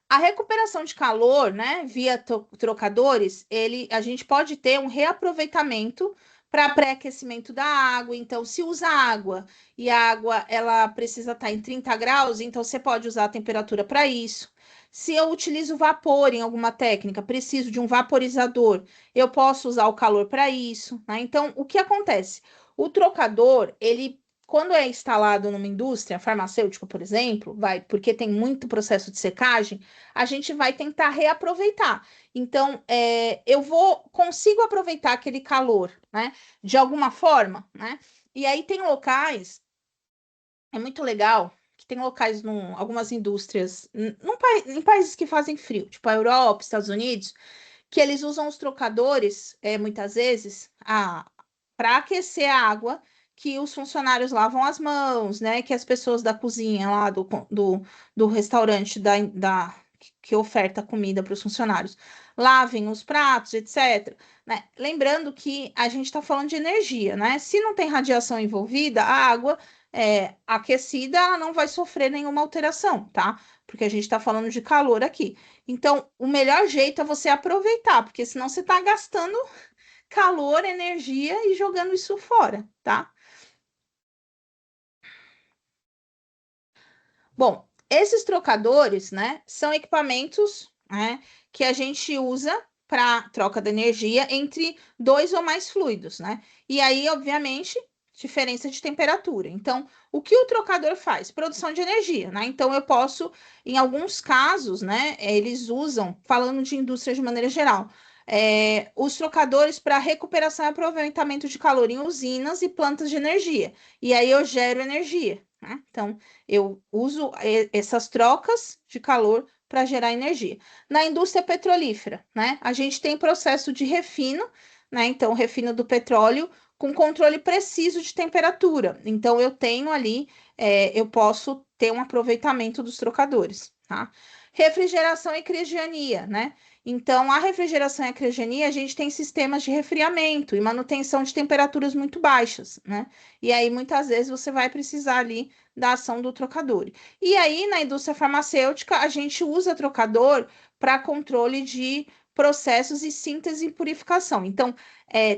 A recuperação de calor, né, via trocadores, a gente pode ter um reaproveitamento para pré-aquecimento da água. Então, se usa água e a água ela precisa estar em 30 graus, então você pode usar a temperatura para isso. Se eu utilizo vapor em alguma técnica, preciso de um vaporizador, eu posso usar o calor para isso, né? Então, o que acontece? O trocador, ele quando é instalado numa indústria farmacêutica, por exemplo, porque tem muito processo de secagem, a gente vai tentar reaproveitar. Então, eu consigo aproveitar aquele calor, né? De alguma forma, né? E aí tem locais, é muito legal, que tem locais, algumas indústrias, em países que fazem frio, tipo a Europa, Estados Unidos, que eles usam os trocadores, muitas vezes, para aquecer a água que os funcionários lavam as mãos, né? Que as pessoas da cozinha lá do restaurante que oferta comida para os funcionários lavem os pratos, etc. Né? Lembrando que a gente está falando de energia, né? Se não tem radiação envolvida, a água aquecida ela não vai sofrer nenhuma alteração, tá? Porque a gente está falando de calor aqui. Então, o melhor jeito é você aproveitar, porque senão você está gastando calor, energia e jogando isso fora, tá? Bom, esses trocadores, né, são equipamentos, né, que a gente usa para troca de energia entre dois ou mais fluidos, né? E aí, obviamente, diferença de temperatura. Então, o que o trocador faz? Produção de energia, né? Então, eu posso, em alguns casos, né, eles usam, falando de indústria de maneira geral, os trocadores para recuperação e aproveitamento de calor em usinas e plantas de energia. E aí eu gero energia, né? Então, eu uso essas trocas de calor para gerar energia. Na indústria petrolífera, né? A gente tem processo de refino, né? Então, refino do petróleo com controle preciso de temperatura. Então, eu tenho ali, eu posso ter um aproveitamento dos trocadores, tá? Refrigeração e criogenia, né? Então, a refrigeração e a criogenia, a gente tem sistemas de resfriamento e manutenção de temperaturas muito baixas, né? E aí, muitas vezes, você vai precisar ali da ação do trocador. E aí, na indústria farmacêutica, a gente usa trocador para controle de processos e síntese e purificação. Então,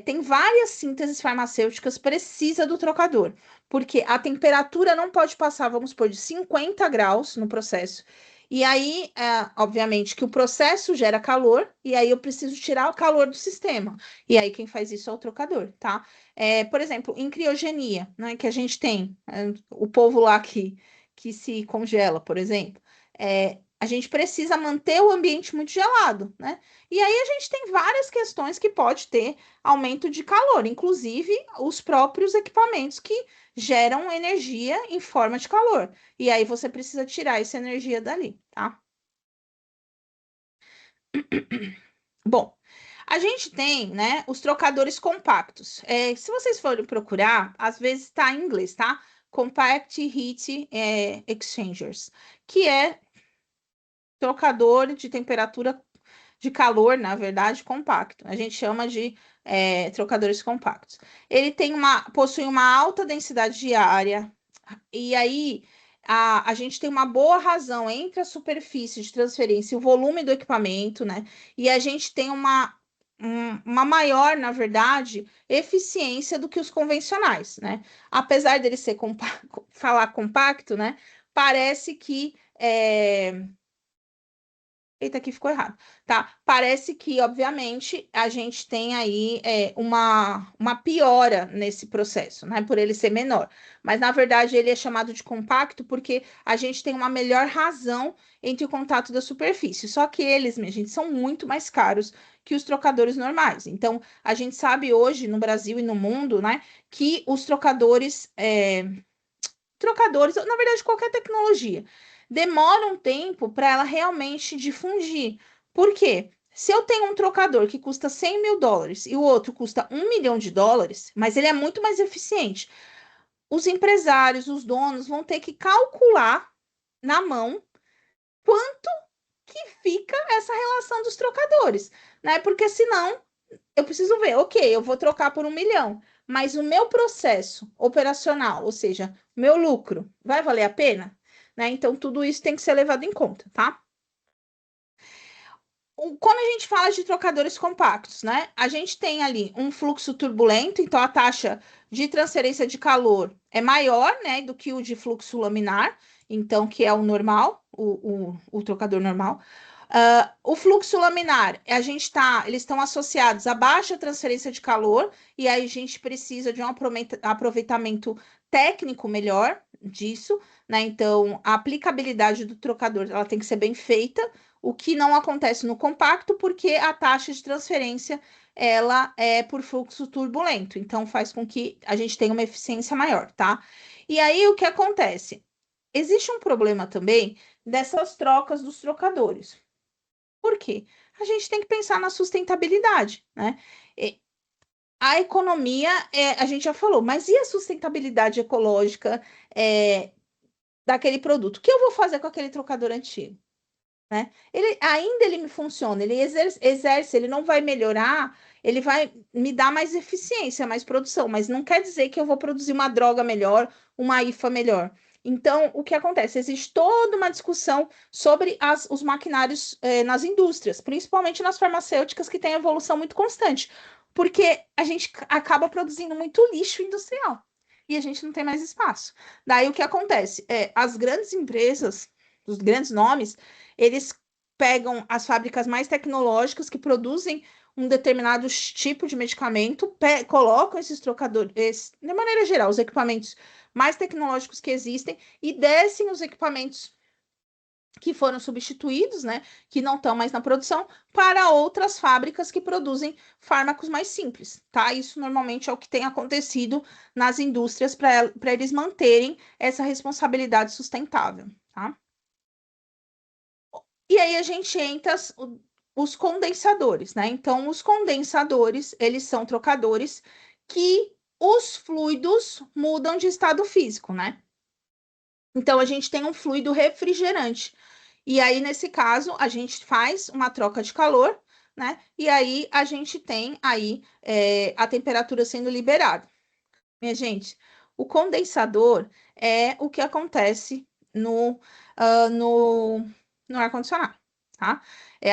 tem várias sínteses farmacêuticas, precisa do trocador, porque a temperatura não pode passar, vamos supor, de 50 graus no processo. E aí, obviamente, que o processo gera calor, e aí eu preciso tirar o calor do sistema. E aí, quem faz isso é o trocador, tá? Por exemplo, em criogenia, né, que a gente tem o povo lá que se congela, por exemplo, a gente precisa manter o ambiente muito gelado, né? E aí a gente tem várias questões que pode ter aumento de calor, inclusive os próprios equipamentos que geram energia em forma de calor. E aí você precisa tirar essa energia dali, tá? Bom, a gente tem, né, os trocadores compactos. Se vocês forem procurar, às vezes está em inglês, tá? Compact Heat Exchangers, que é trocador de temperatura de calor, na verdade, compacto. A gente chama de trocadores compactos. Ele possui uma alta densidade de área, e aí a gente tem uma boa razão entre a superfície de transferência e o volume do equipamento, né? E a gente tem uma maior, na verdade, eficiência do que os convencionais, né? Apesar dele ser falar compacto, né? Parece que eita, aqui ficou errado, tá? Parece que, obviamente, a gente tem aí uma piora nesse processo, né? Por ele ser menor. Mas, na verdade, ele é chamado de compacto porque a gente tem uma melhor razão entre o contato da superfície. Só que eles, minha gente, são muito mais caros que os trocadores normais. Então, a gente sabe hoje, no Brasil e no mundo, né, que os trocadores, na verdade, qualquer tecnologia, demora um tempo para ela realmente difundir. Por quê? Se eu tenho um trocador que custa US$ 100.000 e o outro custa US$ 1 milhão, mas ele é muito mais eficiente, os empresários, os donos vão ter que calcular na mão quanto que fica essa relação dos trocadores, né? Porque senão eu preciso ver, ok, eu vou trocar por 1 milhão, mas o meu processo operacional, ou seja, meu lucro, vai valer a pena? Né? Então, tudo isso tem que ser levado em conta, tá? Quando a gente fala de trocadores compactos, né? A gente tem ali um fluxo turbulento, então a taxa de transferência de calor é maior, né, do que o de fluxo laminar, então que é o normal, o trocador normal. O fluxo laminar, eles estão associados a baixa transferência de calor, e aí a gente precisa de um aproveitamento técnico melhor disso, né? Então, a aplicabilidade do trocador ela tem que ser bem feita, o que não acontece no compacto, porque a taxa de transferência ela é por fluxo turbulento, então faz com que a gente tenha uma eficiência maior, tá? E aí o que acontece? Existe um problema também dessas trocas dos trocadores. Por quê? A gente tem que pensar na sustentabilidade, né? A economia, a gente já falou, mas e a sustentabilidade ecológica daquele produto? O que eu vou fazer com aquele trocador antigo? né? Ele me funciona, ele exerce, ele não vai melhorar, ele vai me dar mais eficiência, mais produção, mas não quer dizer que eu vou produzir uma droga melhor, uma IFA melhor. Então, o que acontece? Existe toda uma discussão sobre os maquinários nas indústrias, principalmente nas farmacêuticas, que têm evolução muito constante, porque a gente acaba produzindo muito lixo industrial e a gente não tem mais espaço. Daí o que acontece? As grandes empresas, os grandes nomes, eles pegam as fábricas mais tecnológicas que produzem um determinado tipo de medicamento, colocam esses trocadores, de maneira geral, os equipamentos mais tecnológicos que existem e descem os equipamentos que foram substituídos, né, que não estão mais na produção, para outras fábricas que produzem fármacos mais simples, tá? Isso normalmente é o que tem acontecido nas indústrias para eles manterem essa responsabilidade sustentável, tá? E aí a gente entra os condensadores, né? Então, os condensadores, eles são trocadores que os fluidos mudam de estado físico, né? Então, a gente tem um fluido refrigerante. E aí, nesse caso, a gente faz uma troca de calor, né? E aí a gente tem aí a temperatura sendo liberada. Minha gente, o condensador é o que acontece no, no ar-condicionado, tá?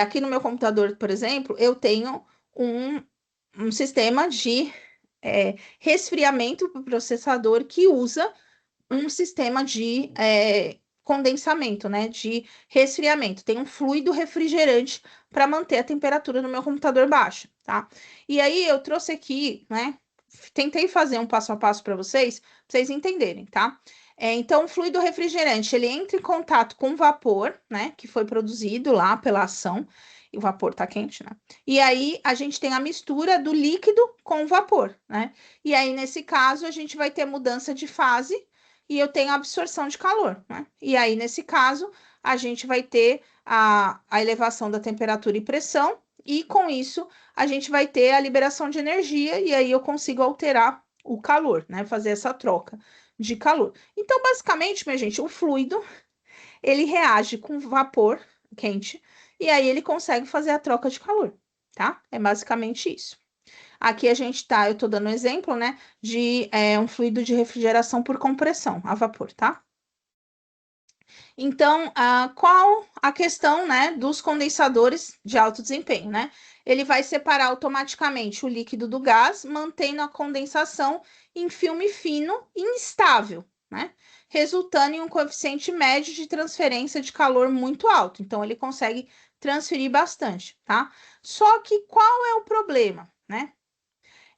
Aqui no meu computador, por exemplo, eu tenho um, um sistema de resfriamento para o processador que usa um sistema de condensamento, né? De resfriamento. Tem um fluido refrigerante para manter a temperatura no meu computador baixa, tá? E aí eu trouxe aqui, né? Tentei fazer um passo a passo para vocês entenderem, tá? Então, o fluido refrigerante, ele entra em contato com o vapor, né? Que foi produzido lá pela ação, e o vapor tá quente, né? E aí, a gente tem a mistura do líquido com o vapor, né? E aí, nesse caso, a gente vai ter mudança de fase e eu tenho absorção de calor, né? E aí, nesse caso, a gente vai ter a elevação da temperatura e pressão, e com isso a gente vai ter a liberação de energia, e aí eu consigo alterar o calor, né? Fazer essa troca de calor. Então, basicamente, minha gente, o fluido ele reage com vapor quente, e aí ele consegue fazer a troca de calor, tá? É basicamente isso. Aqui a gente tá, eu tô dando um exemplo, né, de um fluido de refrigeração por compressão, a vapor, tá? Então, qual a questão, né, dos condensadores de alto desempenho, né? Ele vai separar automaticamente o líquido do gás, mantendo a condensação em filme fino e instável, né? Resultando em um coeficiente médio de transferência de calor muito alto. Então, ele consegue transferir bastante, tá? Só que qual é o problema, né?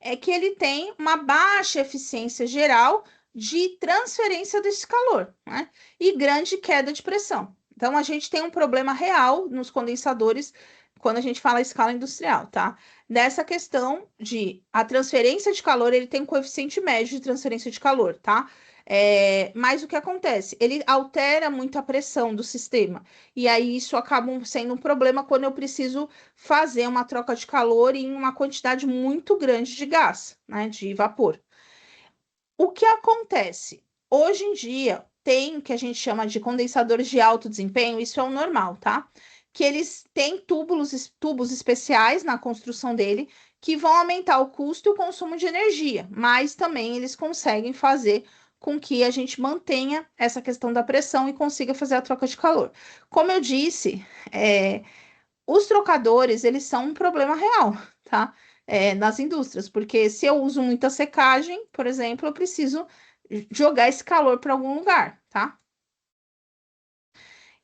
É que ele tem uma baixa eficiência geral de transferência desse calor, né? E grande queda de pressão. Então, a gente tem um problema real nos condensadores quando a gente fala escala industrial, tá? Dessa questão de a transferência de calor, ele tem um coeficiente médio de transferência de calor, tá? Mas o que acontece? Ele altera muito a pressão do sistema. E aí isso acaba sendo um problema quando eu preciso fazer uma troca de calor em uma quantidade muito grande de gás, né, de vapor. O que acontece? Hoje em dia, tem o que a gente chama de condensadores de alto desempenho, isso é o normal, tá? Que eles têm tubos especiais na construção dele que vão aumentar o custo e o consumo de energia, mas também eles conseguem fazer com que a gente mantenha essa questão da pressão e consiga fazer a troca de calor. Como eu disse, os trocadores, eles são um problema real, tá? Nas indústrias, porque se eu uso muita secagem, por exemplo, eu preciso jogar esse calor para algum lugar, tá?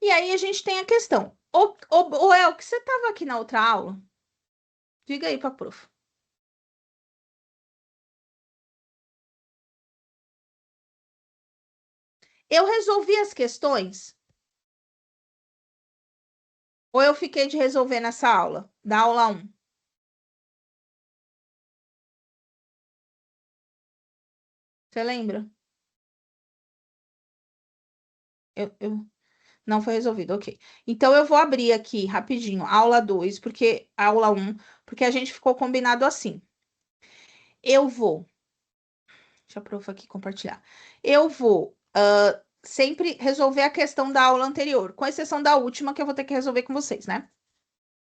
E aí a gente tem a questão. O El, que você estava aqui na outra aula? Diga aí para prof. Eu resolvi as questões ou eu fiquei de resolver nessa aula, da aula um? Você lembra? Eu não foi resolvido, ok. Então eu vou abrir aqui rapidinho, aula 2, porque aula um, porque a gente ficou combinado assim. Eu vou, deixa a prof aqui compartilhar. Eu vou sempre resolver a questão da aula anterior, com exceção da última, que eu vou ter que resolver com vocês, né?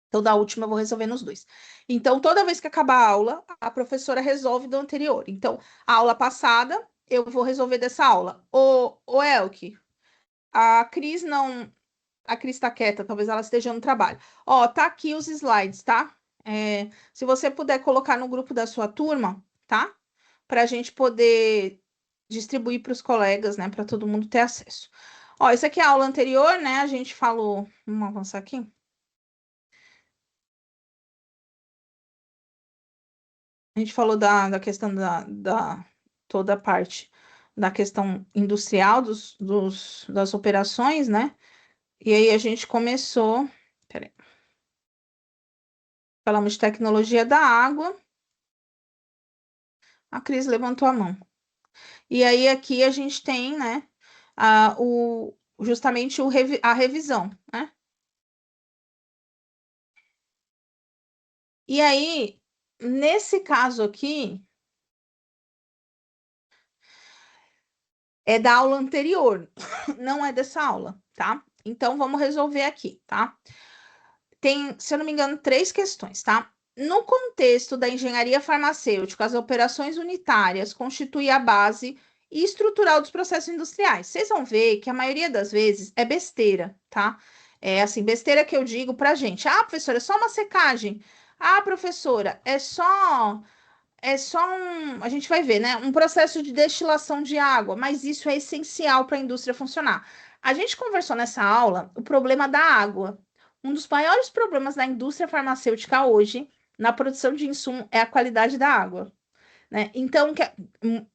Então, da última eu vou resolver nos dois. Então, toda vez que acabar a aula, a professora resolve do anterior. Então, a aula passada, eu vou resolver dessa aula. Ô Elke, a Cris não. A Cris tá quieta, talvez ela esteja no trabalho. Ó, tá aqui os slides, tá? Se você puder colocar no grupo da sua turma, tá? Para a gente poder distribuir para os colegas, né? Para todo mundo ter acesso. Ó, isso aqui é a aula anterior, né? A gente falou. Vamos avançar aqui. A gente falou da questão da toda a parte da questão industrial das operações, né? E aí a gente começou. Peraí. Falamos de tecnologia da água. A Cris levantou a mão. E aí aqui a gente tem, né, justamente a revisão, né? E aí, nesse caso aqui, é da aula anterior, não é dessa aula, tá? Então, vamos resolver aqui, tá? Tem, se eu não me engano, três questões, tá? No contexto da engenharia farmacêutica, as operações unitárias constituem a base estrutural dos processos industriais. Vocês vão ver que a maioria das vezes é besteira, tá? É assim, besteira que eu digo pra gente. Ah, professora, é só uma secagem. Ah, professora, a gente vai ver, né? Um processo de destilação de água, mas isso é essencial para a indústria funcionar. A gente conversou nessa aula o problema da água. Um dos maiores problemas da indústria farmacêutica hoje, na produção de insumo, é a qualidade da água, né? Então,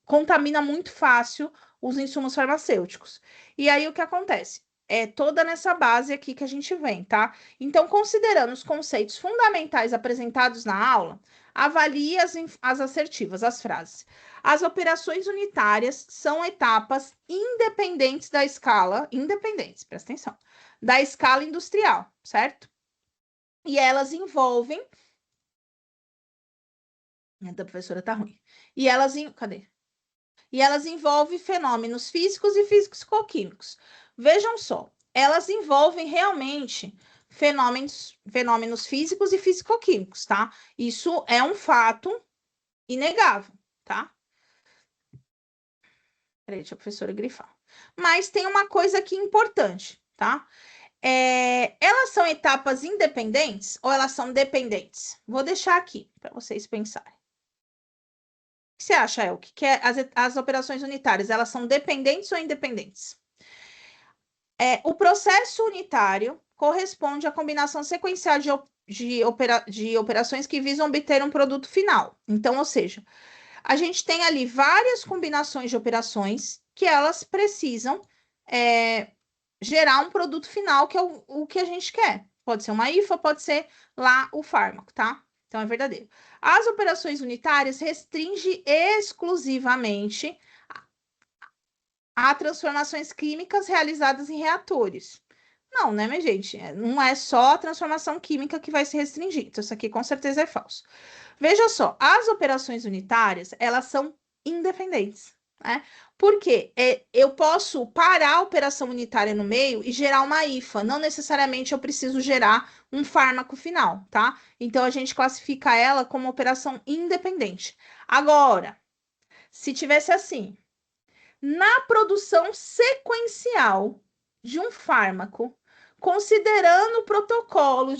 contamina muito fácil os insumos farmacêuticos. E aí o que acontece? É toda nessa base aqui que a gente vem, tá? Então, considerando os conceitos fundamentais apresentados na aula, avalie as assertivas, as frases. As operações unitárias são etapas independentes da escala, independentes, presta atenção, da escala industrial, certo? E elas envolvem. A da professora tá ruim. E elas. Cadê? E elas envolvem fenômenos físicos e físico-químicos. Vejam só, elas envolvem realmente fenômenos físicos e físico-químicos, tá? Isso é um fato inegável, tá? Peraí, deixa a professora grifar. Mas tem uma coisa aqui importante, tá? Elas são etapas independentes ou elas são dependentes? Vou deixar aqui para vocês pensarem. O que você acha, Elke? Que as operações unitárias, elas são dependentes ou independentes? O processo unitário corresponde à combinação sequencial de operações que visam obter um produto final. Então, ou seja, a gente tem ali várias combinações de operações que elas precisam gerar um produto final, que é o que a gente quer. Pode ser uma IFA, pode ser lá o fármaco, tá? Então, é verdadeiro. As operações unitárias restringem exclusivamente a transformações químicas realizadas em reatores. Não, né, minha gente? Não é só a transformação química que vai se restringir. Então, isso aqui com certeza é falso. Veja só, as operações unitárias, elas são independentes, né? Porque eu posso parar a operação unitária no meio e gerar uma IFA. Não necessariamente eu preciso gerar um fármaco final, tá? Então, a gente classifica ela como operação independente. Agora, se tivesse assim, na produção sequencial de um fármaco, considerando o protocolo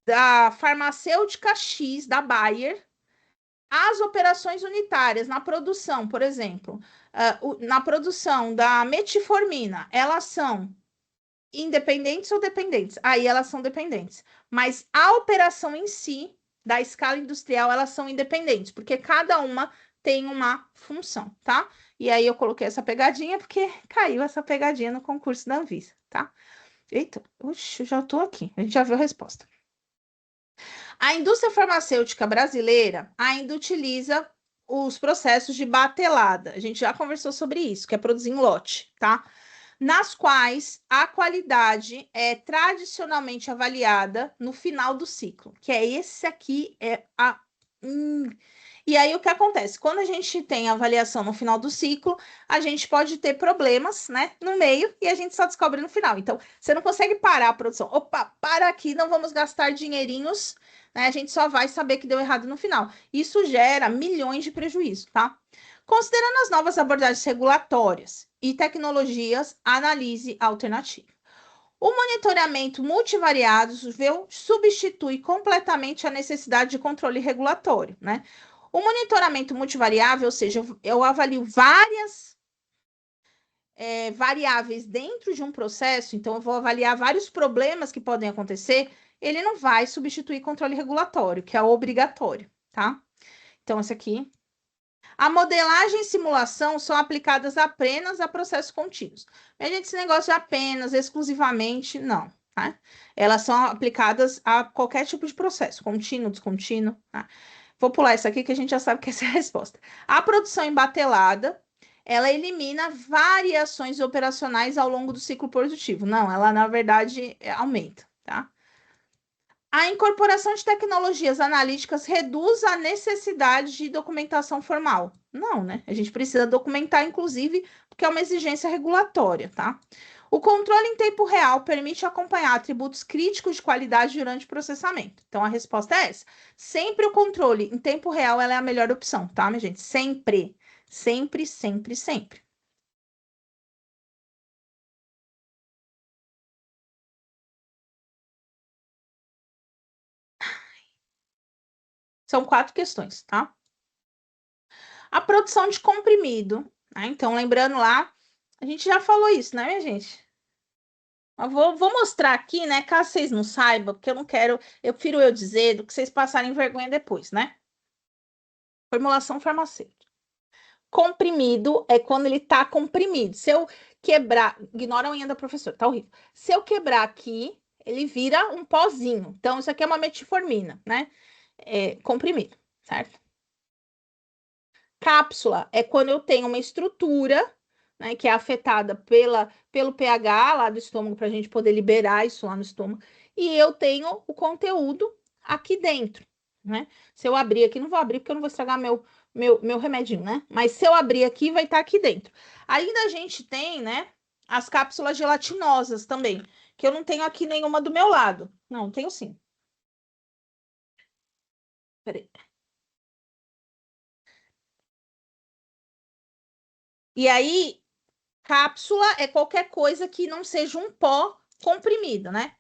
da farmacêutica X, da Bayer, as operações unitárias na produção, por exemplo, na produção da metformina, elas são independentes ou dependentes? Aí elas são dependentes. Mas a operação em si, da escala industrial, elas são independentes, porque cada uma tem uma função, tá? E aí eu coloquei essa pegadinha porque caiu essa pegadinha no concurso da Anvisa, tá? Eita, uxe, já tô aqui. A gente já viu a resposta. A indústria farmacêutica brasileira ainda utiliza os processos de batelada. A gente já conversou sobre isso, que é produzir em lote, tá? Nas quais a qualidade é tradicionalmente avaliada no final do ciclo, que é esse aqui, E aí o que acontece? Quando a gente tem avaliação no final do ciclo, a gente pode ter problemas, né, no meio e a gente só descobre no final. Então, você não consegue parar a produção. Opa, para aqui, não vamos gastar dinheirinhos, né? A gente só vai saber que deu errado no final. Isso gera milhões de prejuízo, tá? Considerando as novas abordagens regulatórias e tecnologias, analise a alternativa. O monitoramento multivariado substitui completamente a necessidade de controle regulatório, né? O monitoramento multivariável, ou seja, eu avalio várias variáveis dentro de um processo, então eu vou avaliar vários problemas que podem acontecer, ele não vai substituir controle regulatório, que é obrigatório, tá? Então, esse aqui. A modelagem e simulação são aplicadas apenas a processos contínuos. Mas, gente, esse negócio de apenas, exclusivamente, não. Tá? Elas são aplicadas a qualquer tipo de processo, contínuo, descontínuo. Tá? Vou pular isso aqui que a gente já sabe que essa é a resposta. A produção embatelada, ela elimina variações operacionais ao longo do ciclo produtivo. Não, ela, na verdade, aumenta, tá? A incorporação de tecnologias analíticas reduz a necessidade de documentação formal. Não, né? A gente precisa documentar, inclusive, porque é uma exigência regulatória, tá? O controle em tempo real permite acompanhar atributos críticos de qualidade durante o processamento. Então, a resposta é essa. Sempre o controle em tempo real ela é a melhor opção, tá, minha gente? Sempre. Sempre, sempre, sempre. São 4 questões, tá? A produção de comprimido, né? Então, lembrando lá, a gente já falou isso, né, minha gente? Eu vou mostrar aqui, né? Caso vocês não saibam, porque eu não quero, eu prefiro eu dizer do que vocês passarem vergonha depois, né? Formulação farmacêutica. Comprimido é quando ele tá comprimido. Se eu quebrar, ignora a unha da professora, tá horrível. Se eu quebrar aqui, ele vira um pozinho. Então, isso aqui é uma metformina, né? É comprimido, certo? Cápsula é quando eu tenho uma estrutura, né, que é afetada pelo pH lá do estômago, para a gente poder liberar isso lá no estômago, e eu tenho o conteúdo aqui dentro, né? Se eu abrir aqui, não vou abrir porque eu não vou estragar meu remedinho, né? Mas se eu abrir aqui, vai estar aqui dentro. Ainda a gente tem, né, as cápsulas gelatinosas também, que eu não tenho aqui nenhuma do meu lado. Não, tenho sim. Peraí. E aí, cápsula é qualquer coisa que não seja um pó comprimido, né?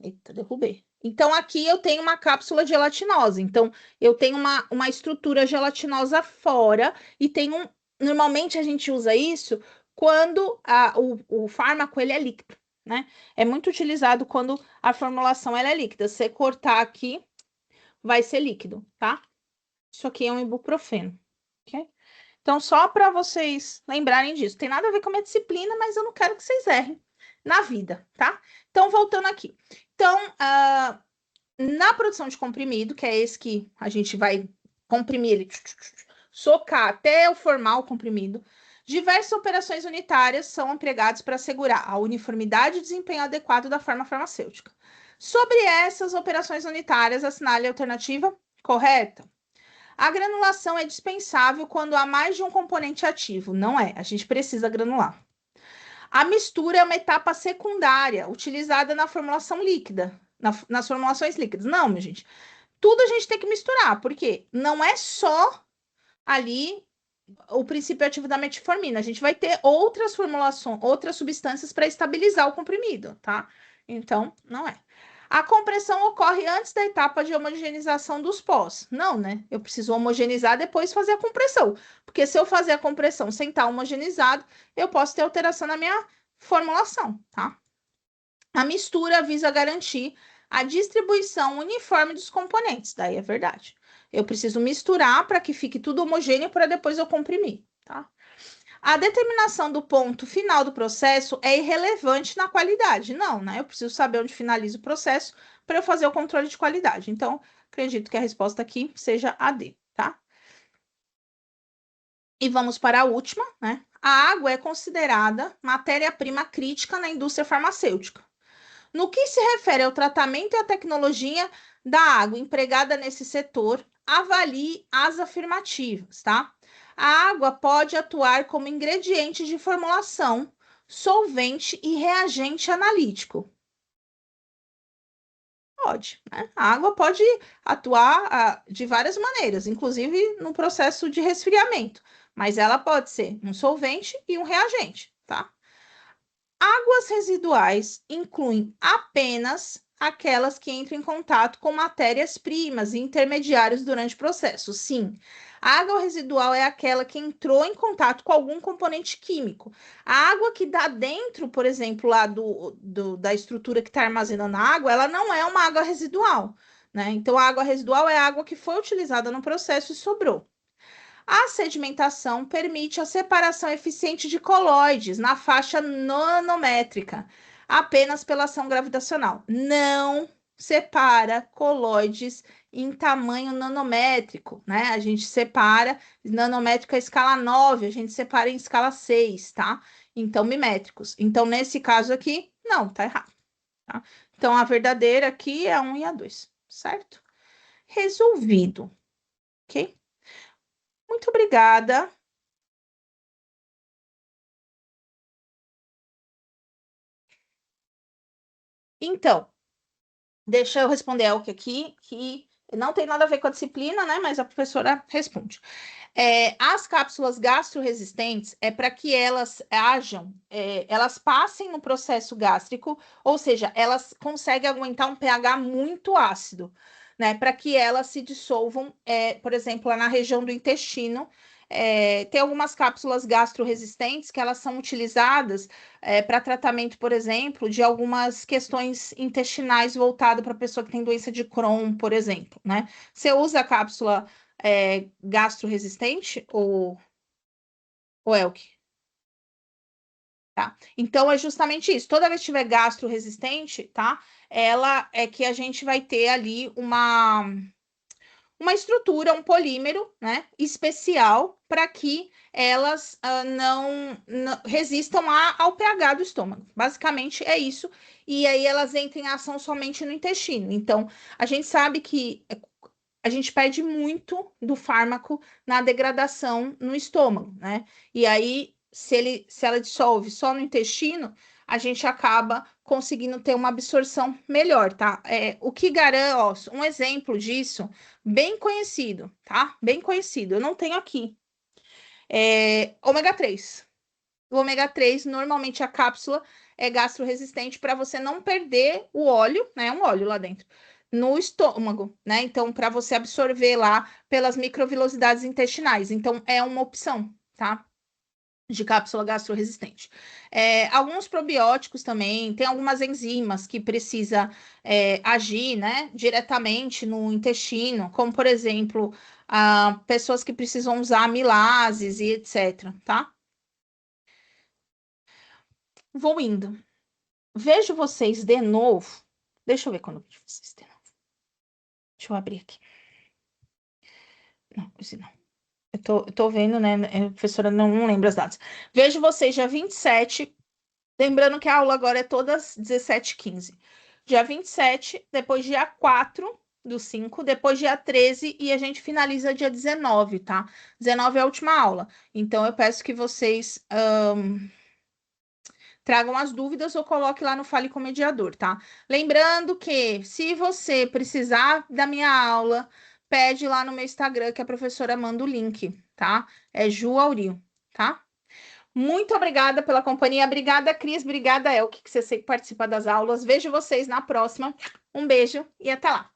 Eita, derrubei. Então, aqui eu tenho uma cápsula gelatinosa. Então, eu tenho uma estrutura gelatinosa fora e tem um. Normalmente a gente usa isso quando o fármaco ele é líquido, né? É muito utilizado quando a formulação ela é líquida. Se você cortar aqui, vai ser líquido, tá? Isso aqui é um ibuprofeno, ok? Então, só para vocês lembrarem disso. Tem nada a ver com a minha disciplina, mas eu não quero que vocês errem na vida, tá? Então, voltando aqui. Então, na produção de comprimido, que é esse que a gente vai comprimir ele, socar até eu formar o comprimido, diversas operações unitárias são empregadas para assegurar a uniformidade e desempenho adequado da forma farmacêutica. Sobre essas operações unitárias, assinale a alternativa correta. A granulação é dispensável quando há mais de um componente ativo. Não é, a gente precisa granular. A mistura é uma etapa secundária, utilizada na formulação líquida, nas formulações líquidas. Não, minha gente. Tudo a gente tem que misturar, porque não é só ali o princípio ativo da metformina. A gente vai ter outras formulações, outras substâncias para estabilizar o comprimido, tá? Então, não é. A compressão ocorre antes da etapa de homogeneização dos pós. Não, né? Eu preciso homogeneizar depois fazer a compressão. Porque se eu fazer a compressão sem estar homogeneizado, eu posso ter alteração na minha formulação, tá? A mistura visa garantir a distribuição uniforme dos componentes. Daí é verdade. Eu preciso misturar para que fique tudo homogêneo para depois eu comprimir, tá? A determinação do ponto final do processo é irrelevante na qualidade. Não, né? Eu preciso saber onde finaliza o processo para eu fazer o controle de qualidade. Então, acredito que a resposta aqui seja a D, tá? E vamos para a última, né? A água é considerada matéria-prima crítica na indústria farmacêutica. No que se refere ao tratamento e à tecnologia da água empregada nesse setor, avalie as afirmativas, tá? A água pode atuar como ingrediente de formulação, solvente e reagente analítico. Pode, né? A água pode atuar de várias maneiras, inclusive no processo de resfriamento, mas ela pode ser um solvente e um reagente, tá? Águas residuais incluem apenas aquelas que entram em contato com matérias-primas e intermediários durante o processo. Sim, a água residual é aquela que entrou em contato com algum componente químico. A água que dá dentro, por exemplo, lá da estrutura que está armazenando a água, ela não é uma água residual, né? Então, a água residual é a água que foi utilizada no processo e sobrou. A sedimentação permite a separação eficiente de colóides na faixa nanométrica, apenas pela ação gravitacional. Não separa colóides em tamanho nanométrico, né? A gente separa nanométrica escala 9, a gente separa em escala 6, tá? Então, mimétricos. Então, nesse caso aqui, não, tá errado, tá? Então, a verdadeira aqui é a 1 e a 2, certo? Resolvido, ok? Muito obrigada. Então, deixa eu responder a Elke aqui, que não tem nada a ver com a disciplina, né? Mas a professora responde. As cápsulas gastroresistentes é para que elas elas passem no processo gástrico, ou seja, elas conseguem aguentar um pH muito ácido, né? Para que elas se dissolvam, por exemplo, lá na região do intestino. Tem algumas cápsulas gastroresistentes que elas são utilizadas para tratamento, por exemplo, de algumas questões intestinais voltado para a pessoa que tem doença de Crohn, por exemplo, né? Você usa a cápsula gastro-resistente ou Elk? Tá? Então é justamente isso. Toda vez que tiver gastro-resistente, tá? Ela é que a gente vai ter ali uma estrutura, um polímero, né, especial para que elas não resistam ao pH do estômago. Basicamente é isso. E aí elas entram em ação somente no intestino. Então, a gente sabe que a gente perde muito do fármaco na degradação no estômago, né? E aí, se ela dissolve só no intestino, a gente acaba conseguindo ter uma absorção melhor, tá? O que garante, ó, um exemplo disso, bem conhecido, tá? Bem conhecido, eu não tenho aqui. Ômega 3. O ômega 3, normalmente a cápsula é gastroresistente para você não perder o óleo, né? Um óleo lá dentro, no estômago, né? Então, para você absorver lá pelas microvilosidades intestinais. Então, é uma opção, tá? De cápsula gastroresistente. Alguns probióticos também, tem algumas enzimas que precisa agir, né, diretamente no intestino, como, por exemplo, pessoas que precisam usar amilases e etc, tá? Vou indo. Vejo vocês de novo. Deixa eu ver quando eu vejo vocês de novo. Deixa eu abrir aqui. Não, esse não. Eu tô vendo, né? A professora não lembra as datas. Vejo vocês dia 27. Lembrando que a aula agora é todas 17h15. Dia 27, depois dia 4 do 5, depois dia 13 e a gente finaliza dia 19, tá? 19 é a última aula. Então eu peço que vocês tragam as dúvidas ou coloque lá no Fale com o Mediador, tá? Lembrando que se você precisar da minha aula, pede lá no meu Instagram que a professora manda o link, tá? É Ju Auril, tá? Muito obrigada pela companhia. Obrigada, Cris. Obrigada, Elke, que você sempre participa das aulas. Vejo vocês na próxima. Um beijo e até lá.